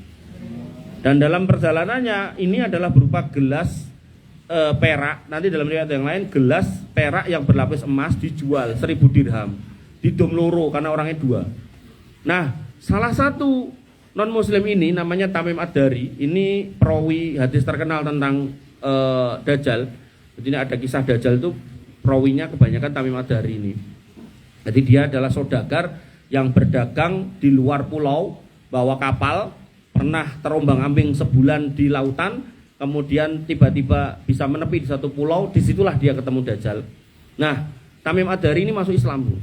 Dan dalam perjalanannya ini adalah berupa gelas perak, nanti dalam riwayat yang lain gelas perak yang berlapis emas dijual 1000 dirham, didom loro karena orangnya dua. Nah, salah satu non muslim ini namanya Tamim Ad-Dari, ini perawi hadis terkenal tentang Dajjal. Jadi ini ada kisah Dajjal itu, perawinya kebanyakan Tamim Ad-Dari ini. Jadi dia adalah saudagar yang berdagang di luar pulau, bawa kapal, pernah terombang-ambing sebulan di lautan, kemudian tiba-tiba bisa menepi di satu pulau, disitulah dia ketemu Dajjal. Nah, Tamim Ad-Dari ini masuk Islam, Bu.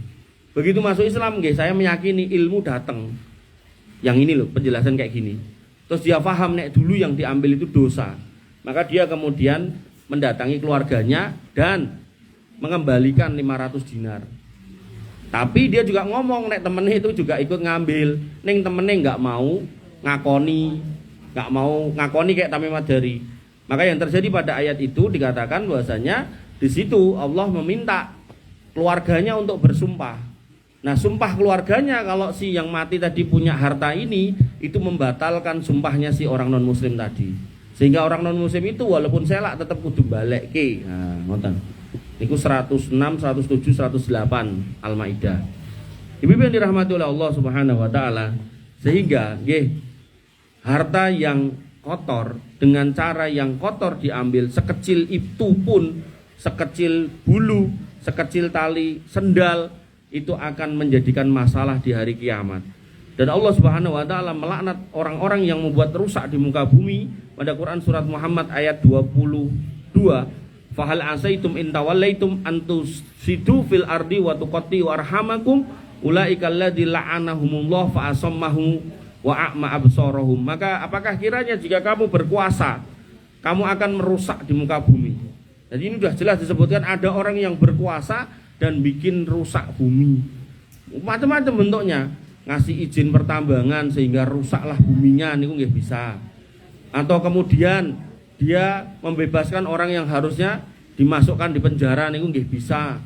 Begitu masuk Islam, saya meyakini ilmu datang. Yang ini loh, penjelasan kayak gini. Terus dia paham nek dulu yang diambil itu dosa. Maka dia kemudian mendatangi keluarganya dan mengembalikan 500 dinar. Tapi dia juga ngomong nek temennya itu juga ikut ngambil. Neng temennya nggak mau ngakoni kayak Tamim Ad-Dari. Maka yang terjadi pada ayat itu dikatakan bahwasanya di situ Allah meminta keluarganya untuk bersumpah. Nah, sumpah keluarganya kalau si yang mati tadi punya harta ini, itu membatalkan sumpahnya si orang non muslim tadi. Sehingga orang non muslim itu walaupun selak tetap kudu balik ke. Nah, ngoten. Niku 106, 107, 108 Al-Maidah. Ibu yang dirahmati oleh Allah Subhanahu wa taala, sehingga harta yang kotor dengan cara yang kotor diambil, sekecil itu pun, sekecil bulu, sekecil tali sendal, itu akan menjadikan masalah di hari kiamat. Dan Allah Subhanahu wa taala melaknat orang-orang yang membuat rusak di muka bumi pada Quran surat Muhammad ayat 22. Fahal asaitum in tawallaitum antusidu fil ardi wa tuqatti'u arhamakum ulaikal ladzi la'anahumullah fa asammahu wa a'ma absarahum. Maka apakah kiranya jika kamu berkuasa, kamu akan merusak di muka bumi. Jadi ini sudah jelas disebutkan ada orang yang berkuasa dan bikin rusak bumi. Macam-macam bentuknya. Ngasih izin pertambangan sehingga rusaklah buminya, niku nggih bisa. Atau kemudian dia membebaskan orang yang harusnya dimasukkan di penjara, niku nggih bisa.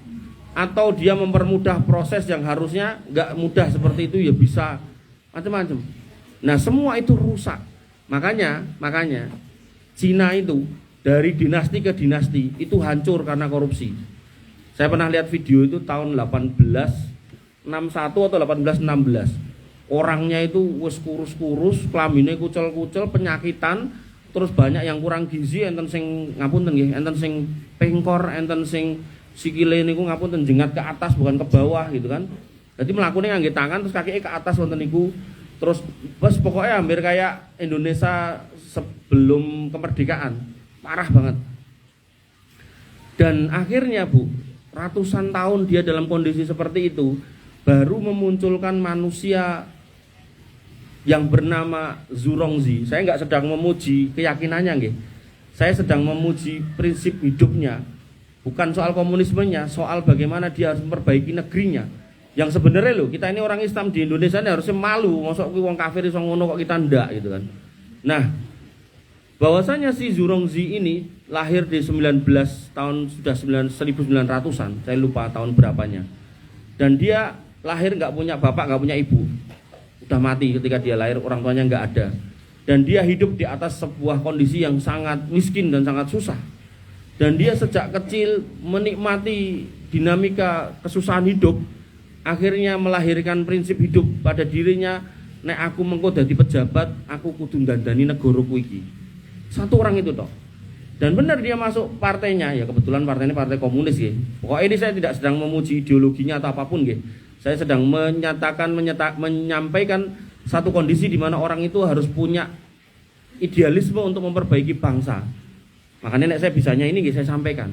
Atau dia mempermudah proses yang harusnya nggak mudah seperti itu, ya bisa. Macam-macam. Nah, semua itu rusak. Makanya Cina itu dari dinasti ke dinasti itu hancur karena korupsi. Saya pernah lihat video itu tahun 1861 atau 1816. Orangnya itu wis kurus-kurus, kelaminnya kucel-kucel, penyakitan, terus banyak yang kurang gizi, enten sing ngapunten nggih, enten sing pengkor, enten sing sikile niku ngapunten jengat ke atas bukan ke bawah gitu kan. Jadi melakukannya ngangge tangan terus kakinya ke atas wonten niku. Terus bos pokoknya hampir kayak Indonesia sebelum kemerdekaan. Parah banget. Dan akhirnya Bu, ratusan tahun dia dalam kondisi seperti itu, baru memunculkan manusia yang bernama Zhurongzi. Saya nggak sedang memuji keyakinannya nggih. Saya sedang memuji prinsip hidupnya. Bukan soal komunismenya, soal bagaimana dia harus memperbaiki negerinya. Yang sebenarnya loh, kita ini orang Islam di Indonesia ini harusnya malu, mosok kuwi wong kafir iso ngono kok kita ndak gitu kan. Nah, bahwasanya si Zhurongzi ini lahir di 19 tahun sudah 1900-an, saya lupa tahun berapanya. Dan dia lahir nggak punya bapak, nggak punya ibu, udah mati ketika dia lahir, orang tuanya nggak ada. Dan dia hidup di atas sebuah kondisi yang sangat miskin dan sangat susah. Dan dia sejak kecil menikmati dinamika kesusahan hidup, akhirnya melahirkan prinsip hidup pada dirinya. Nek aku mengko dadi pejabat, aku kudu dandani negaraku iki. Satu orang itu toh. Dan benar dia masuk partainya, ya kebetulan partainya partai komunis ya. Pokoknya ini saya tidak sedang memuji ideologinya atau apapun ya. Saya sedang menyampaikan satu kondisi di mana orang itu harus punya idealisme untuk memperbaiki bangsa. Makanya nek saya bisanya ini saya sampaikan.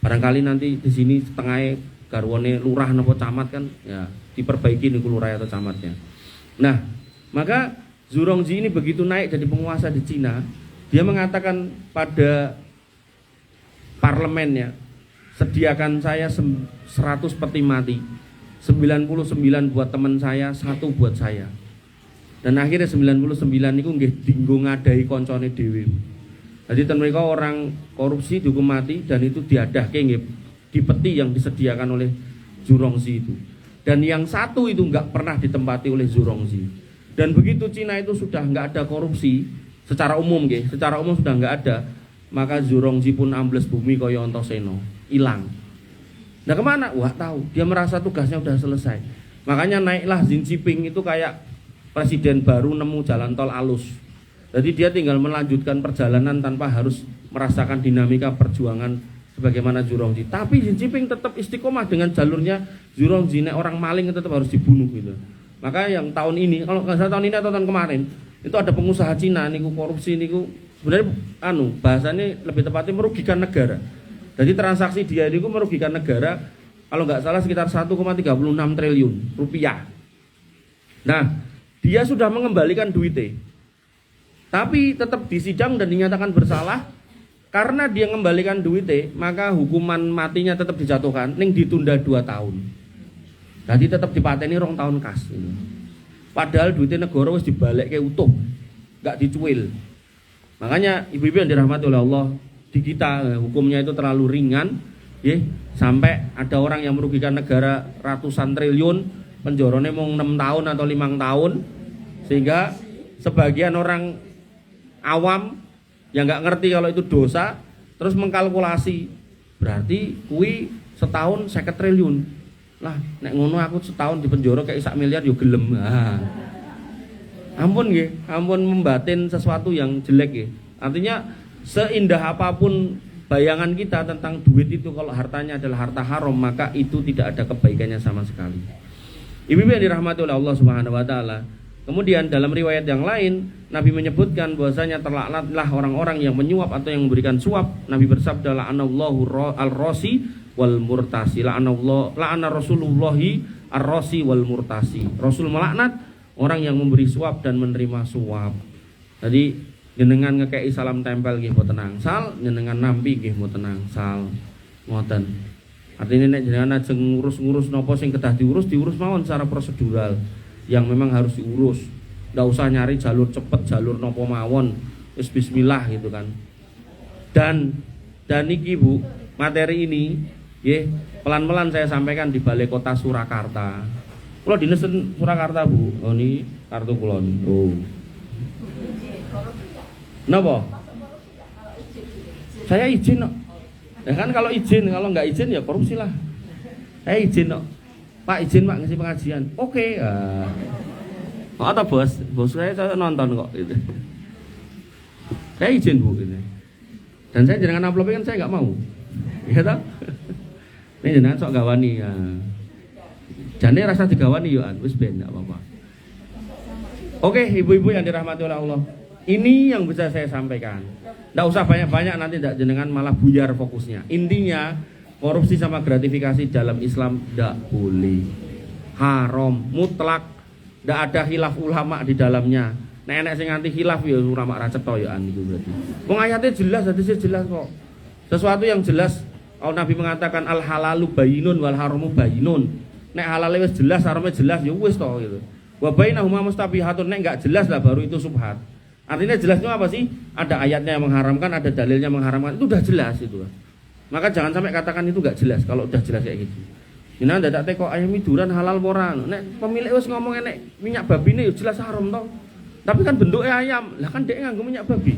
Barangkali nanti di sini setengah garwane lurah nopo camat kan, ya diperbaiki niku lurah atau camatnya. Nah, maka Zhurongzi ini begitu naik jadi penguasa di Cina, Dia mengatakan pada parlemennya, sediakan saya 100 peti mati, 99 buat teman saya, 1 buat saya. Dan akhirnya 99 itu nggih dinggo ngadahi koncone dhewe. Jadi mereka orang korupsi dihukum mati dan itu diadahke nggih di peti yang disediakan oleh Zurongzi itu. Dan yang 1 itu nggak pernah ditempati oleh Zurongzi. Dan begitu Cina itu sudah nggak ada korupsi secara umum nggih, secara umum sudah nggak ada, maka Zurongzi pun ambles bumi kaya Antasena, hilang. Nah kemana? Wah tahu, dia merasa tugasnya udah selesai. Makanya naiklah Xi Jinping itu kayak presiden baru nemu jalan tol alus. Jadi dia tinggal melanjutkan perjalanan tanpa harus merasakan dinamika perjuangan sebagaimana Zurongzi. Tapi Xi Jinping tetap istiqomah dengan jalurnya Zurongzi. Nek orang maling tetap harus dibunuh gitu. Maka yang tahun ini, kalau nggak salah tahun ini atau tahun kemarin, itu ada pengusaha Cina niku korupsi niku sebenarnya bahasanya lebih tepatnya merugikan negara. Jadi transaksi dia itu merugikan negara kalau nggak salah sekitar 1,36 triliun rupiah. Nah, dia sudah mengembalikan duitnya, tapi tetap disidang dan dinyatakan bersalah. Karena dia mengembalikan duitnya, maka hukuman matinya tetap dijatuhkan, ning ditunda 2 tahun. Jadi tetap dipateni 2 tahun kas. Padahal duitnya negara wis dibalik kayak utuh, nggak dicuil. Makanya ibu-ibu yang dirahmati oleh Allah, di kita hukumnya itu terlalu ringan, ya, sampai ada orang yang merugikan negara ratusan triliun. Penjorone mau 6 tahun atau 5 tahun, sehingga sebagian orang awam yang nggak ngerti kalau itu dosa terus mengkalkulasi, berarti kui setahun 50 triliun lah, nek ngono aku setahun di penjara kayak 1 miliar yo gelem. Ampun nggih, ampun membatin sesuatu yang jelek nggih. Artinya seindah apapun bayangan kita tentang duit itu, kalau hartanya adalah harta haram, maka itu tidak ada kebaikannya sama sekali. Ibu-ibu yang dirahmati oleh Allah Subhanahu wa taala. Kemudian dalam riwayat yang lain Nabi menyebutkan bahwasanya terlaknatlah orang-orang yang menyuap atau yang memberikan suap. Nabi bersabda la'anallahu al-rasi wal murtasi. La'ana Rasulullahi ar-rasi wal murtasi. Rasul melaknat orang yang memberi suap dan menerima suap. Jadi jenengan ngekei salam tempel nggih mboten angsal, jenengan nampi nggih mboten angsal. Ngoten. Artinya nek jenengan ajeng ngurus-ngurus napa sing kedah diurus mawon secara prosedural yang memang harus diurus. Nggak usah nyari jalur cepet, jalur napa mawon. Wis bismillah gitu kan. Dan iki Bu, materi ini nggih pelan-pelan saya sampaikan di Balai Kota Surakarta. Kula dinesen Surakarta Bu. Oh ini kartu kula nih. Oh. Napa? Saya izin kok. Ya kan kalau izin, kalau nggak izin ya korupsi lah. Saya izin kok. Pak izin Pak ngisi pengajian. Oke. Oh, atau bos saya nonton kok gitu. Saya izin Bu gitu. Dan saya jangan amplopnya kan saya nggak mau. Ya toh? Ini jangan sok gawani ya. Jane rasa digawani yo wis ben enggak apa-apa. Oke, ibu-ibu yang dirahmati oleh Allah. Ini yang bisa saya sampaikan. Nggak usah banyak-banyak, nanti tidak jenengan malah buyar fokusnya. Intinya korupsi sama gratifikasi dalam Islam tidak boleh, haram mutlak, tidak ada khilaf ulama di dalamnya. Nek sing nganti khilaf ya ulama ra cetha ya an itu berarti. Wong ayatnya jelas, hadisnya jelas kok. Sesuatu yang jelas, kalau Nabi mengatakan al halalu bayinun wal haramu bayinun. Nek halale wis jelas, haramnya jelas ya wis to gitu. Wa bainahuma mustabihatun, nek enggak jelas lah baru itu subhat. Artinya jelasnya apa sih? Ada ayatnya yang mengharamkan, ada dalilnya mengharamkan. Itu udah jelas itu. Maka jangan sampai katakan itu enggak jelas kalau udah jelas kayak gitu. Dina dadak teko ayam miduran halal ora. Nek pemilik wis ngomong nek minyak babi ini jelas haram toh. Tapi kan bentuknya ayam. Lah kan dhek nganggo minyak babi.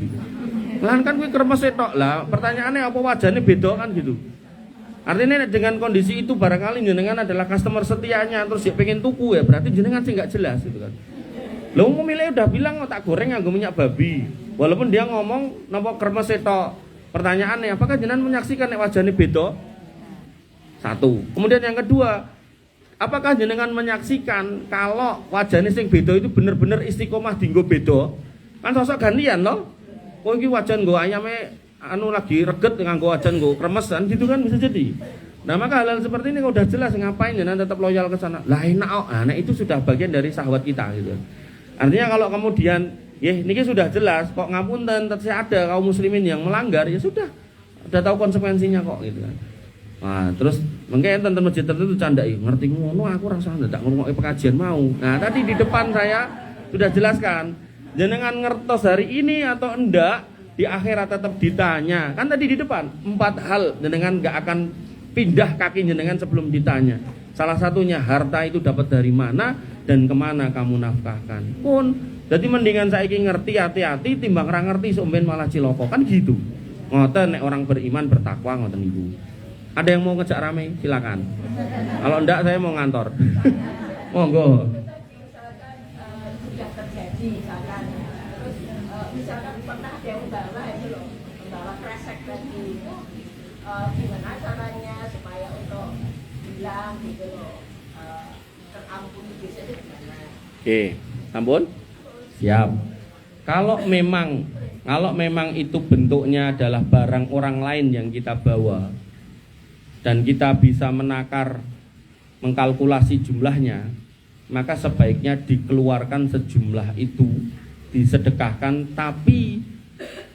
Lah kan kuwi kremes tok. Lah pertanyaannya apa wajahnya beda kan gitu. Artinya dengan kondisi itu barangkali jenengan adalah customer setianya terus dia pengen tuku ya, berarti jenengan sih enggak jelas gitu kan. Lah pemilik udah bilang tak goreng nganggo minyak babi. Walaupun dia ngomong napa kremes tok. Pertanyaannya apakah jenengan menyaksikan nek wajahnya beda? Satu. Kemudian yang kedua, apakah jenengan menyaksikan kalau wajahnya sing beda itu bener-bener istiqomah dinggo beda? Kan sosok gantian loh. Oh iki wajah nggo ayame anu lagi reget nganggo wajah nggo kremesan gitu kan bisa jadi. Nah maka hal-hal seperti ini kalau udah jelas ngapain jenengan tetap loyal ke sana? Lah enak kok. Nah itu sudah bagian dari syahwat kita gitu. Artinya kalau kemudian niki sudah jelas kok ngapunten tetep ada kaum muslimin yang melanggar ya sudah tahu konsekuensinya kok gitu kan. Nah, terus mengke enten masjid tertentu candai ngerti ngono aku rasa ndak ngrungokke pengajian mau. Nah, tadi di depan saya sudah jelaskan jenengan ngertos hari ini atau enggak di akhirat tetap ditanya. Kan tadi di depan 4 hal jenengan enggak akan pindah kaki jenengan sebelum ditanya. Salah satunya harta itu dapat dari mana dan kemana kamu nafkahkan. Pun jadi mendingan saiki ngerti hati-hati timbang ra ngerti sok ben malah ciloko kan gitu. Ngoten nek orang beriman bertakwa ngoten niku. Ada yang mau ngejak rame? Silakan. Kalau enggak saya mau ngantor. Monggo. Sudah terjadi misalkan terus misalkan pernah ada yang membawa kresek tadi itu gimana caranya supaya untuk bilang gitu loh terampuni bisa itu gimana? Oke, sampun? Siap. Kalau memang itu bentuknya adalah barang orang lain yang kita bawa dan kita bisa menakar mengkalkulasi jumlahnya, maka sebaiknya dikeluarkan sejumlah itu disedekahkan, tapi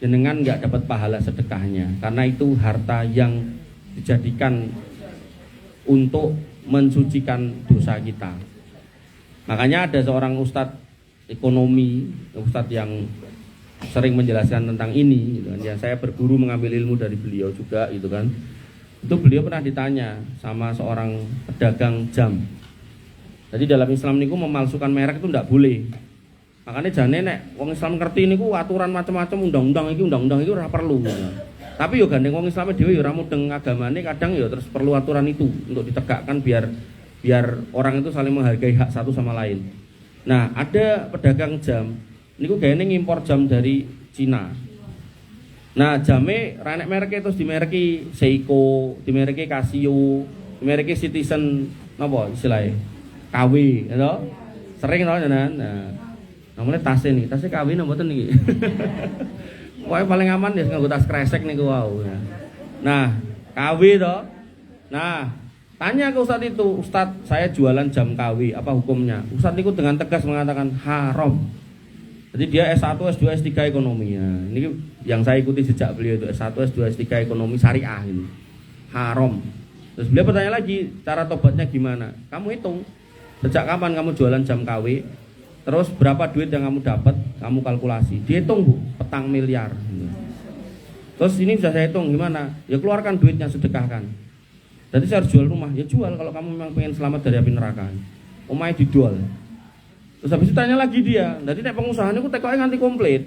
jenengan nggak dapat pahala sedekahnya karena itu harta yang dijadikan untuk mensucikan dosa kita. Makanya ada seorang ustadz ekonomi, ustadz yang sering menjelaskan tentang ini gitu kan. Ya, saya berguru mengambil ilmu dari beliau juga gitu kan. Itu beliau pernah ditanya sama seorang pedagang jam. Jadi dalam Islam niku memalsukan merek itu ndak boleh. Makanya jane nek wong Islam ngerti niku aturan macam-macam undang-undang iki ora perlu. Tapi yo gandeng wong Islam dhewe yo ora mudeng agamane kadang yo terus perlu aturan itu untuk ditegakkan biar orang itu saling menghargai hak satu sama lain. Nah, ada pedagang jam niku gayane ngimpor jam dari Cina. Nah, jame ranek merek terus dimereki Seiko, dimereki Casio, dimereki Citizen napa istilahnya? KW, gitu. Sering tau jenengan. Nah, namanya tasnya nih, tasnya KW napa mboten niki. Pokoke paling aman ya nganggo tas kresek niku wau. Nah, KW to. Nah, tanya ke Ustadz itu, Ustadz saya jualan jam KW, apa hukumnya? Ustadz itu dengan tegas mengatakan haram. Jadi dia S1, S2, S3 ekonomi. Nah, ini yang saya ikuti sejak beliau itu S1, S2, S3 ekonomi syariah ini. Haram. Terus beliau bertanya lagi, cara tobatnya gimana? Kamu hitung. Sejak kapan kamu jualan jam KW? Terus berapa duit yang kamu dapat? Kamu kalkulasi. Dihitung, Bu, petang miliar. Terus ini sudah saya hitung gimana? Ya keluarkan duitnya, sedekahkan. Jadi saya harus jual rumah. Ya jual kalau kamu memang pengen selamat dari api neraka. Omahnya dijual. Terus habis itu tanya lagi dia. Jadi nek pengusaha niku tekoke nganti komplit.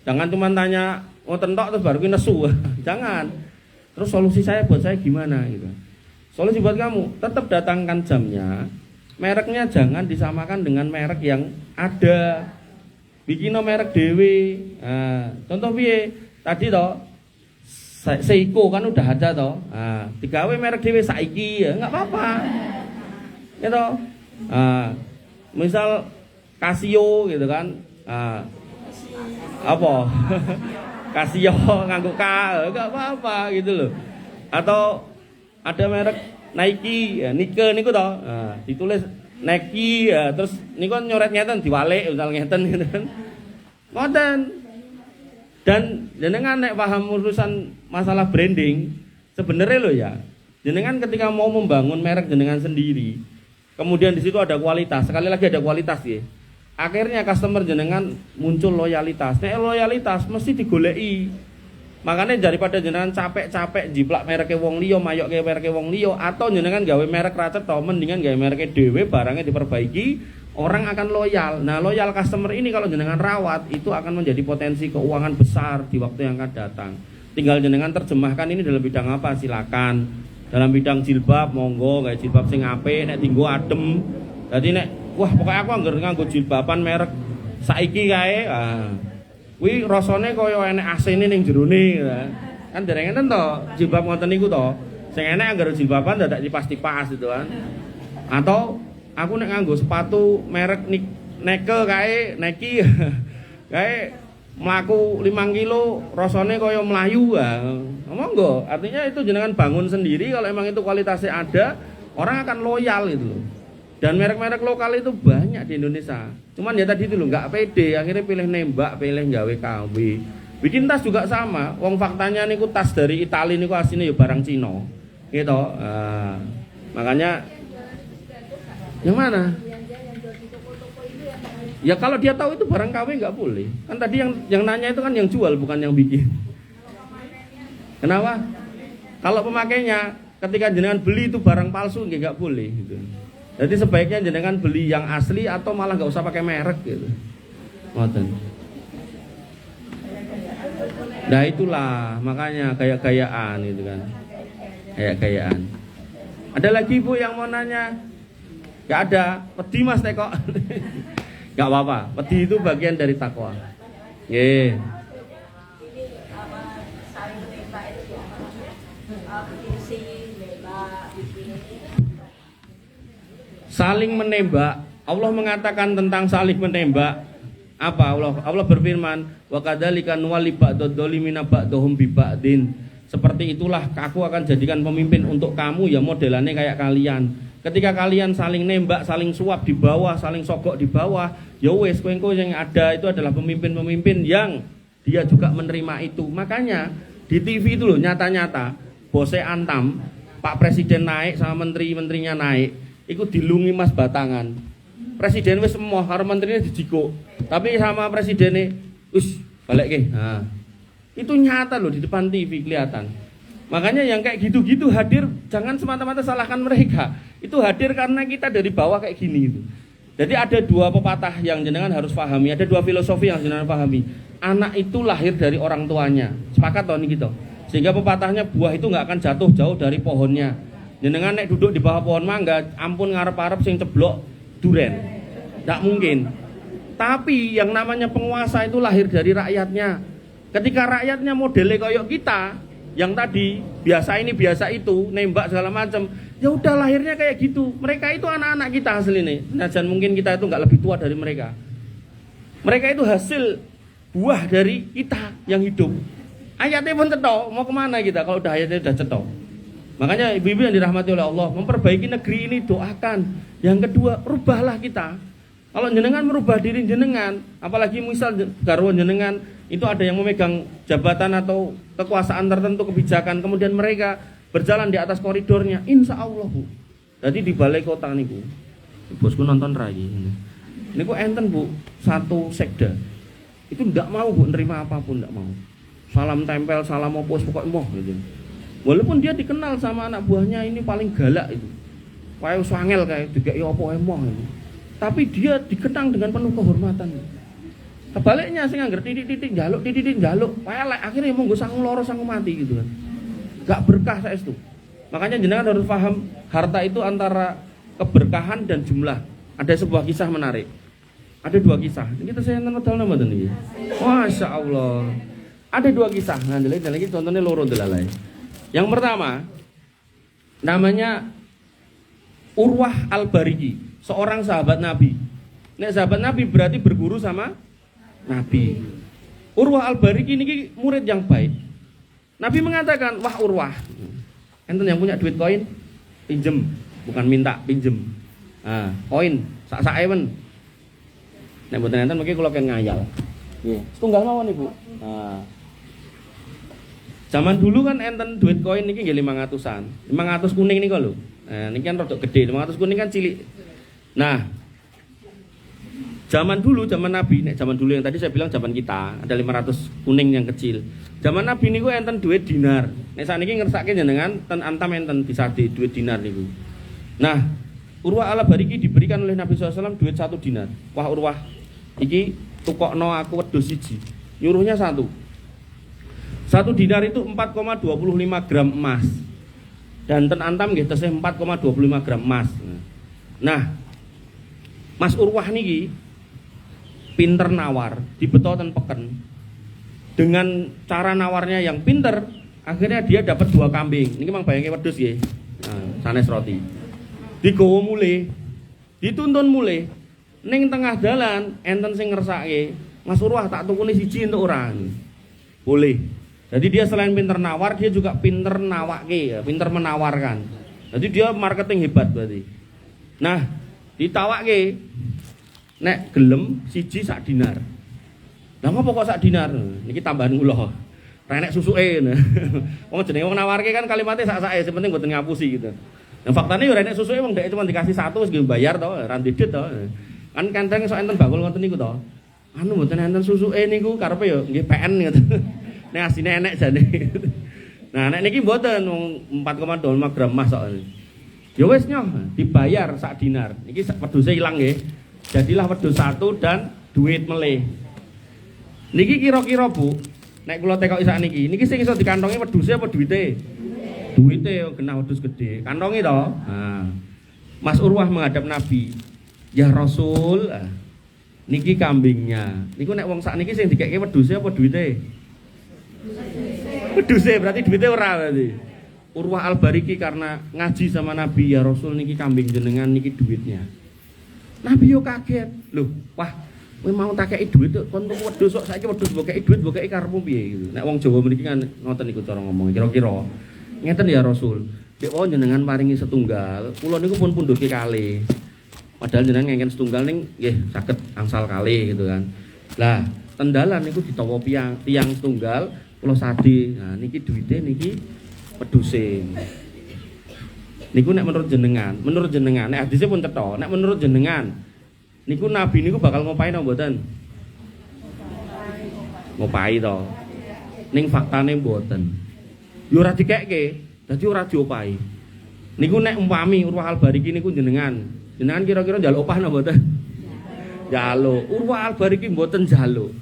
Jangan cuma tanya ngoten tok terus baru ki nesu. Jangan. Terus solusi saya buat saya gimana gitu. Solusi buat kamu, tetap datangkan jamnya. Mereknya jangan disamakan dengan merek yang ada. Bikin merek dhewe. Nah, contoh piye? Tadi toh Seiko kan udah ada toh. Nah, digawe merek dhewe saiki ya enggak apa-apa. Ya toh. Misal Casio gitu kan, apa? Casio nganggo K, enggak apa-apa gitu loh. Atau ada merek Nike, ya, Nike niku toh, ditulis Nike, ya, terus niku nyoret ngeten diwalik, misal ngeten gitu kan. Ngoten. Dan jenengan nek paham urusan masalah branding, sebenarnya loh ya, jenengan ketika mau membangun merek jenengan sendiri, kemudian di situ ada kualitas, sekali lagi ada kualitas ya. Akhirnya customer jenengan muncul loyalitas. Nek loyalitas mesti digoleki. Makanya daripada jenengan capek-capek jiplak mereke wong liya, mayokke mereke wong liya atau jenengan gawe merek racet to mendingan gawe mereke dhewe barangnya diperbaiki, orang akan loyal. Nah, loyal customer ini kalau jenengan rawat itu akan menjadi potensi keuangan besar di waktu yang akan datang. Tinggal jenengan terjemahkan ini dalam bidang apa silakan. Dalam bidang jilbab monggo gawe jilbab sing apik nek dienggo adem. Dadi nek wah pokoknya aku anggar nganggo jilbaban merek saiki kae. Kuwi rasane kaya enek AC-ne ning jerone kan dereng enten to jilbab ngoten niku to. Sing enek anggar jilbaban dadak dipas-tipas gitu kan. Atau aku nek nganggo sepatu merek Nike kae Nike kae mlaku 5 kilo rasane kaya mlayu monggo. Artinya itu jenengan bangun sendiri kalau emang itu kualitasnya ada, orang akan loyal gitu loh. Dan merek-merek lokal itu banyak di Indonesia. Cuman ya tadi itu loh, nggak pede, akhirnya pilih nembak, pilih gawe KW. Bikin tas juga sama. Wong faktanya niku tas dari Italia niku aslinya ya barang Cina. Gitu. Makanya yang mana? Ya kalau dia tahu itu barang KW nggak boleh. Kan tadi yang nanya itu kan yang jual bukan yang bikin. Kenapa? Kalau pemakainya ketika jenengan beli itu barang palsu nggak boleh gitu. Jadi sebaiknya jenengan beli yang asli atau malah nggak usah pakai merek gitu. Ngoten. Nah itulah makanya gaya-gayaan itu kan. Gaya-gayaan. Ada lagi Bu yang mau nanya? Nggak ada. Wedi Mas Teko. Nggak apa-apa. Wedi itu bagian dari takwa. Nggih. Saling menembak. Allah mengatakan tentang saling menembak. Apa? Allah berfirman, wa kadzalika nuwalli ba'dadh-dhalimina ba'dhum bi ba'din. Seperti itulah aku akan jadikan pemimpin untuk kamu ya modelannya kayak kalian. Ketika kalian saling nembak, saling suap di bawah, saling sogok di bawah, ya wes kowe yang ada itu adalah pemimpin-pemimpin yang dia juga menerima itu. Makanya di TV itu loh nyata-nyata bose Antam, Pak Presiden naik sama menteri-menterinya naik. Ikut dilungi Mas Batangan. Presiden wis emoh karo menterinya dijiko. Tapi sama presidennya wis balik ke. Nah, itu nyata loh di depan TV kelihatan. Makanya yang kayak gitu-gitu hadir jangan semata-mata salahkan mereka. Itu hadir karena kita dari bawah kayak gini itu. Jadi ada dua pepatah yang jenengan harus pahami, ada dua filosofi yang jenengan pahami. Anak itu lahir dari orang tuanya. Sepakat toh nih gitu. Sehingga pepatahnya buah itu nggak akan jatuh jauh dari pohonnya. Jenengan nek duduk di bawah pohon mangga, ampun ngarep-arep sing ceblok duren. Enggak mungkin. Tapi yang namanya penguasa itu lahir dari rakyatnya. Ketika rakyatnya modelnya kayak kita, yang tadi biasa ini biasa itu, nembak segala macam, ya udah lahirnya kayak gitu. Mereka itu anak-anak kita aslinya. Dan mungkin kita itu enggak lebih tua dari mereka. Mereka itu hasil buah dari kita yang hidup. Ayatnya pun cetok, mau kemana kita kalau udah ayatnya udah cetok. Makanya ibu-ibu yang dirahmati oleh Allah, memperbaiki negeri ini doakan. Yang kedua, rubahlah kita. Kalau jenengan merubah diri jenengan, apalagi misal garwan jenengan itu ada yang memegang jabatan atau kekuasaan tertentu, kebijakan, kemudian mereka berjalan di atas koridornya, insya Allah Bu. Jadi di balai kota niku, bosku nonton lagi. Ini kok enten Bu, satu sekda itu tidak mau Bu nerima apapun, tidak mau. Salam tempel, salam opos, pokoknya moh gitu. Walaupun dia dikenal sama anak buahnya ini paling galak itu, kayak swangel kayak juga opo emoh itu. Tapi dia dikenang dengan penuh kehormatan. Kebaliknya sing angger titik-titik njaluk, pelek akhirnya mau nggo sangu loro sangu mati gitu kan. Gak berkah saestu. Makanya jenengan harus paham harta itu antara keberkahan dan jumlah. Ada sebuah kisah menarik. Ada dua kisah. Ini kita saya nonton nama tadi. Masya Allah. Ada dua kisah. Nah, lagi contohnya loro delalai. Yang pertama namanya Urwah Al-Bariki, seorang sahabat Nabi. Nek sahabat Nabi berarti berguru sama Nabi. Urwah Al-Bariki ini murid yang baik. Nabi mengatakan, wah Urwah, enten yang punya duit koin, pinjem, bukan minta, pinjem. Nah, koin, sak-sak ewen. Nek mboten enten mungkin kula ken ngayal. Nggih, setunggal mawon Ibu. Nah, zaman dulu kan enten duit koin niki nggih 500-an. 500 kuning niku lho. Nah, niki kan rodok gede, 500 kuning kan cilik. Nah, zaman dulu, zaman Nabi, nek zaman dulu yang tadi saya bilang zaman kita, ada 500 kuning yang kecil. Zaman Nabi niku enten duit dinar. Nek sakniki ngersake jenengan ten antam enten bisa di duit dinar niku. Nah, Urwah Al-Bariki diberikan oleh Nabi SAW duit 1 dinar. Wah Urwah, iki tukokno aku wedhus siji. Nyuruhnya 1. 1 dinar itu 4,25 gram emas. Dan ten antam nggih tesih 4,25 gram emas. Nah, Mas Urwah niki pinter nawar, dibeto ten peken. Dengan cara nawarnya yang pinter, akhirnya dia dapat 2 kambing. Niki mang bayangke wedhus nggih. Nah, sanes roti. Digowo mulih, dituntun mulih. Ning tengah dalan enten sing ngersake, Mas Urwah tak tukune siji entuk ora. Boleh. Jadi dia selain pinter nawar, dia juga pinter nawake ya, pinter menawarkan. Jadi dia marketing hebat berarti. Nah, Ditawake nek gelem siji sak dinar. Lah ngopo kok sak dinar? Niki tambahan kula. Ra nek susuke. Wong jenenge wong nawarke kan kalimatnya sak-sake, sing penting mboten ngapusi gitu. Nah faktane yo ra nek susuke wong dhek cuma dikasih 1 wis nggih bayar to, ra ndedit to. Kan kanteng sok enten bakul ngoten niku to. Anu mboten enten susuke niku karepe yo nggih PN gitu. Nek asine enek jane. Nah nek niki mboten wong 4,25 gram mas sok. Ya wis nyoh dibayar sak dinar. Niki wedhuse ilang nggih. Jadilah wedhus 1 dan duit meleh. Niki kira-kira Bu, nek kula tekoki sak niki sing iso dikantongi wedhuse apa duwite? Duwite genah wedhus gede. Kantongi to. Nah. Mas Urwah menghadap Nabi. Ya Rasul, niki kambingnya. Niku nek wong sak niki sing dikeke wedhuse apa duwite? Wedhuse berarti duwite ora berarti. Urwah Al-Bariki karena ngaji sama Nabi, ya Rasul niki kambing jenengan niki duitnya. Nabi yo kaget. Loh, wah, kowe mau tak kei duit kon tuku wedhus kok saiki wedhus mbok kei duit mbok kei karepmu piye gitu. Nek wong Jawa mriki kan ngoten niku cara ngomong. Kira-kira ngeten ya Rasul. Dek wong jenengan paringi setunggal, kula niku pun pundhuke kalih. Padahal jenengan ngengken setunggal ning nggih saged angsal kalih gitu kan. Lah, tendalan niku ditawa tiang setunggal, kula sadi. Nah, niki duite niki wedhuse. Niku nek menurut jenengan, nek hadise pun cetha, nek menurut jenengan niku Nabi niku bakal ngopahi napa mboten? Ngopahi to. Ning faktane mboten. Yo ora dikekke, dadi ora diopahi. Niku nek umpami Urwah Al-Bariki niku jenengan kira-kira njaluk opah napa mboten? Njaluk. Urwah Al-Bariki mboten njaluk.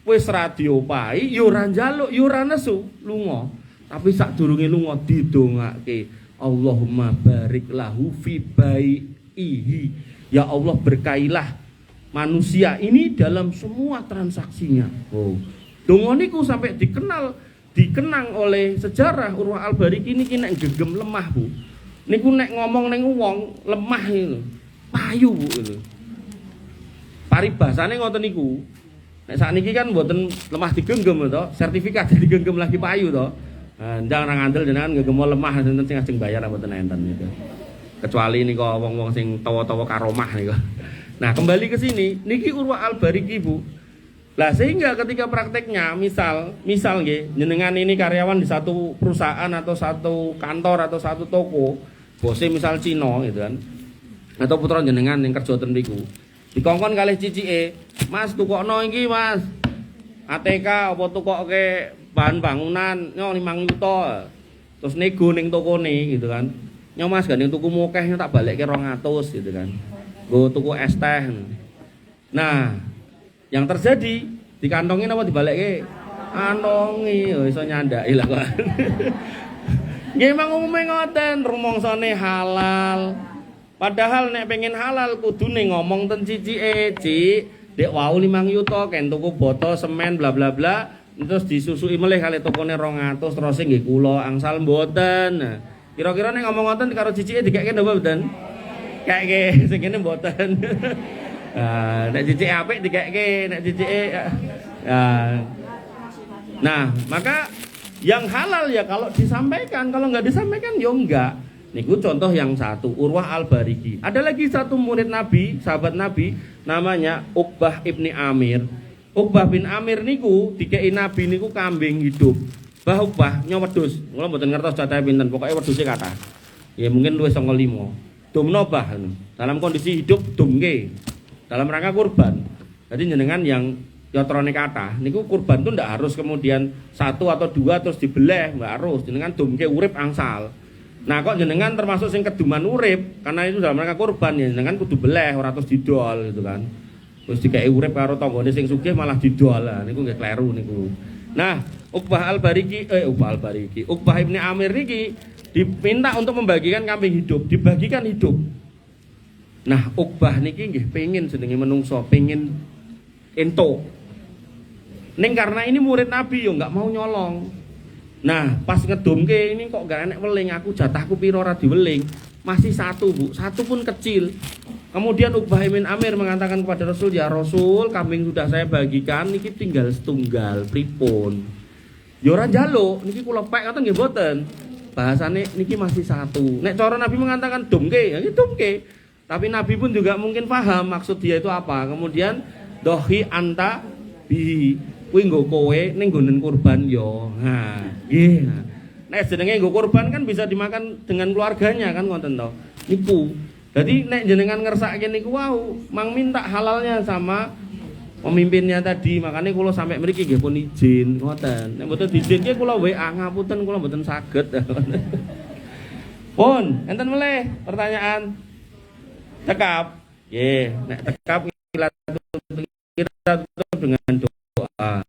Wis ra diopahi, yo ora njaluk, yo ora nesu, lunga. Tapi sadurunge lunga didongake, Allahumma barik lahu fi baihi. Ya Allah berkailah manusia ini dalam semua transaksinya. Oh. Donga niku sampai dikenang oleh sejarah Urwah Al-Bariki niki nek gegem lemah, Bu. Niku nek ngomong ning wong lemah niku. Payu, Bu itu. Paribasane ngoten niku. Nek sakniki kan mboten lemah digenggam to, sertifikat digenggam lagi payu to. Ndang ra ngandel jenengan nggegem lemah sinten sing ajeng bayar mboten enten niku. Kecuali nika wong-wong sing tawa-tawa karomah niku. Nah, kembali ke sini, niki Urwah Al-Bariki, Bu. Lah sehingga ketika prakteknya misal nggih jenengan ini karyawan di satu perusahaan atau satu kantor atau satu toko, bose misal Cina gitu kan. Atau putra jenengan yang kerja ten mriku. Dikongkon kalih cicike, "Mas, tukokno iki, Mas. ATK apa tukoke bahan bangunan nyo 5 juta." Terus nego ning tokone gitu kan. "Nyo Mas, gandeng tuku mokeh tak balekke 200" gitu kan. Nggo tuku es teh. Nah, yang terjadi dikantongin apa dibalekke? Antongi, iso nyandaki lah kok. Nggih emang umume ngoten, rumangsane halal. Padahal nek pengen halal kudune ngomong ten cicike, "Cik, dek wau 5 yuta ken tuku boto semen bla bla bla." Terus disusui melih kali tokone 200 terus nggih kula angsal mboten. Nah, kira-kira nek ngomong ngoten karo cicike dikeke napa mboten? Keke sing kene mboten. Nek cicike apik dikeke, nek cicike nah, maka yang halal ya kalau disampaikan, kalau nggak disampaikan ya enggak. Niku contoh yang satu, Urwah Al-Bariki. Ada lagi satu murid Nabi, sahabat Nabi, namanya Uqbah ibni Amir. Uqbah bin Amir niku dikei Nabi niku kambing hidup. Bah Uqbah nyawa wedhus. Kula mboten ngertos cacahé pinten, pokoke wedhuse kathah. Ya mungkin luwih saka 5. Dumno bah dalam kondisi hidup dumke. Dalam rangka kurban. Jadi jenengan yang yotrone kathah niku kurban tuh ndak harus kemudian 1 atau 2 terus dibeleh, nggak harus. Jenengan dumke urip angsal. Nah kok jenengan termasuk sing keduman urip karena itu dalam rangka kurban ya jenengan kudu beleh ora terus didol gitu kan. Terus dikei urip karo tanggane sing sugih malah didol. Lah niku nggih kleru niku. Nah, Uqbah ibni Amir niki diminta untuk membagikan kambing hidup, dibagikan hidup. Nah, Uqbah niki nggih pengin jenenge menungso, pengin ento. Ning karena ini murid Nabi yo enggak mau nyolong. Nah, pas ngedumke ini kok gak enek weling, aku jatahku piro ora diweling. Masih 1, Bu. 1 pun kecil. Kemudian Uqbah bin Amir mengatakan kepada Rasul, "Ya Rasul, kambing sudah saya bagikan, niki tinggal setunggal, pripun?" Ya ora njaluk, niki kula pek ngoten nggih mboten. Bahasane niki masih 1. Nek cara Nabi mengatakan dumke, ya dumke. Tapi Nabi pun juga mungkin paham maksud dia itu apa. Kemudian dohi anta bihi, kuwi nggo kowe ning nggonen kurban yo. Nah, nggih. Nek jenenge nggo kurban kan bisa dimakan dengan keluarganya kan ngoten to. Niku. Jadi nek jenengan ngersake niku wau, mang minta halalnya sama pemimpinnya tadi. Makanya kula sampai mriki nggih pun izin ngoten. Nek mboten diizinke kula WA ngapunten kula mboten saged. Pun, enten meleh pertanyaan. Tekap, nek tekap kita tutup dengan doa.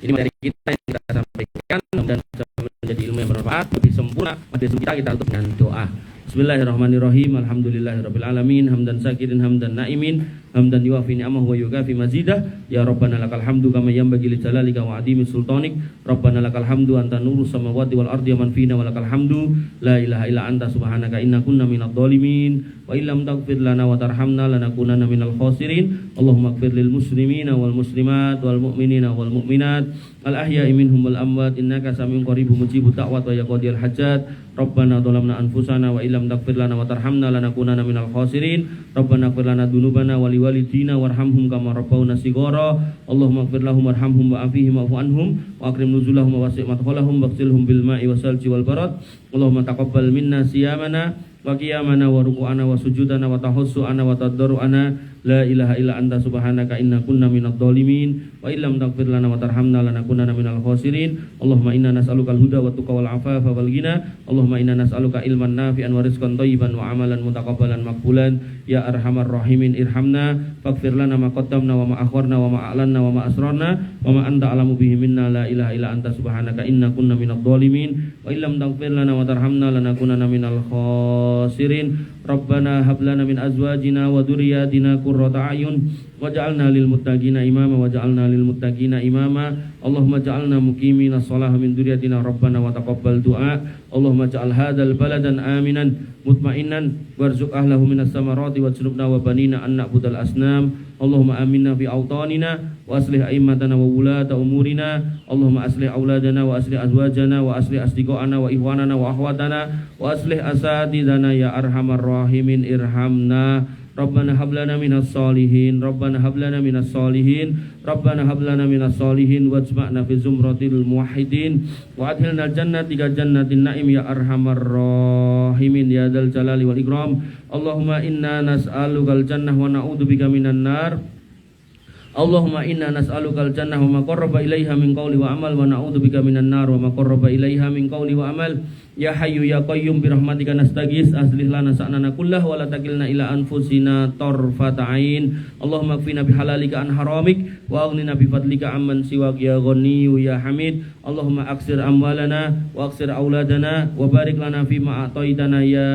Ini materi kita yang kita sampaikan dan menjadi ilmu yang bermanfaat, lebih sempurna. Materi kita tutup dengan doa. Bismillahirrahmanirrahim. Alhamdulillahirabbil alamin. Hamdan syakirin hamdan naimin. Hamdan yuwafi ni'amahu wa yukafi mazidah. Ya Rabbana lakal hamdu kama yanbaghi li jalalika wa 'azimi sultanik. Rabbana lakal hamdu anta nurus samawati wal ardi wa man fina wa lakal hamdu. La ilaha illa anta subhanaka inna kunna minadh dhalimin. Wa illam taghfir lana wa tarhamna lanakunanna minal khasirin. Allahumma ighfir lil muslimina wal muslimat wal mu'minina wal mu'minat al ahya'i minhum wal amwat innaka samiun qaribun mujibud da'wat wa ya qadiyal hajat. Rabbana dhalamna anfusana wa illam taghfir lana wa tarhamna lanakunanna minal khasirin. Rabbana ighfir lana dzunubana wa liwalidina warhamhum kama rabbawna shighara. Allahumma ighfir lahum warhamhum wa afihim wa'fu anhum wa akrim nuzulahum wa wasi' madkhalahum waghsilhum bil ma'i wasalji wal barad. Allahumma taqabbal minna siyamana wa qiyamana wa ruku'ana wa sujudana wa tahussu'ana wa tadarru'ana. La ilaha illa anta subhanaka inna kunna minadh dhalimin wa illam taghfir lana wa tarhamna lanakunanna minal khasirin. Allahumma inna nas'alukal huda wa tuqa wal afafa wal ghina. Allahumma inna nas'aluka ilman nafi'an wa rizqan thayyiban wa amalan mutaqabbalan maqbulan. Ya arhamar rahimin irhamna faghfir lana ma qaddamna wa ma akharna wa ma a'lanna wa ma asrarna wa ma anta alamu bihi minna. La ilaha illa anta subhanaka inna kunna minadh dhalimin wa illam taghfir lana wa tarhamna lanakunanna minal khasirin. Rabbana hab lana min azwajina wa dhurriyyatina qurrata a'yun waj'alna lil muttaqina imama waj'alna lil muttaqina imama. Allahumma ja'alna muqimina sholaha min dzurriyyatina rabbana wa taqabbal du'a. Allahumma ja'al hadzal baladan aminan mutma'innan warzuq ahlahu minas samarati wajnubna wa banina an na'budal asnam. Allahumma aminna fi awtanina wa aslih a'immatana wa wulata umurina. Allahumma aslih auladana wa aslih azwajana wa aslih asdiqana wa ikhwanana wa akhwatana wa aslih asatidana ya arhamar rahimin irhamna. Rabbana hab lana minas solihin. Rabbana hab lana minas solihin. Rabbana hab lana minas solihin wajma'na fi zumratil muwahhidin wa adkhilna jannatika jannatin na'im ya arhamar rahimin ya dzal jalali wal ikram. Allahumma inna nas'alukal jannah wa na'udzubika minan nar. Allahumma inna nas'alukal jannah wa ma qarraba ilaiha min qawli wa amal wa na'udzubika minan nar wa ma qarraba ilaiha min qawli wa amal. Ya hayyu ya qayyum bi rahmatika nastaghits aslih lana sa'nana kullahu wa la takilna ila anfusina tarfata ain. Allahumma kfina bi halalika an haramik wa aghnina bi fadlika amman siwak ya ghaniyyu ya hamid. Allahumma aksir amwalana wa aksir auladana wa barik lana fi ma ataitana ya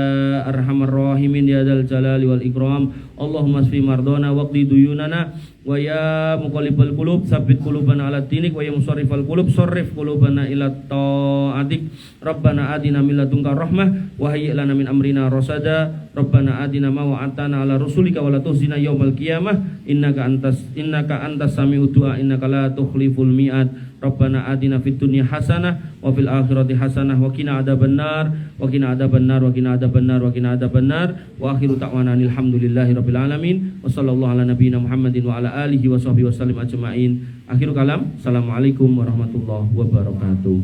arhamar rahimin ya dzal jalali wal ikram. Allahumma asfi mardana waqdi duyunana wa ya muqallibal qulub tsabbit qulubana ala dinik wa ya musarrifal qulub sarrif qulubana ila taatik. Rabbana atina min ladunka rahmah wa hayyi' lana min amrina rasada. Rabbana atina ma wa'atana ala rusulika wa la tukhzina yaumal qiyamah innaka antas sami'ud du'a innaka la tukhliful mi'ad. Rabbana atina fid dunya hasanah wa fil akhirati hasanah wa qina adzabannar wa qina adzabannar wa qina adzabannar wa qina adzabannar. Wa akhiru ta'wana alhamdulillahi rabbil alamin wa sallallahu ala nabiyyina Muhammadin wa ala alihi wa sahbihi wasallim ajma'in. Akhirul kalam. Assalamualaikum warahmatullahi wabarakatuh.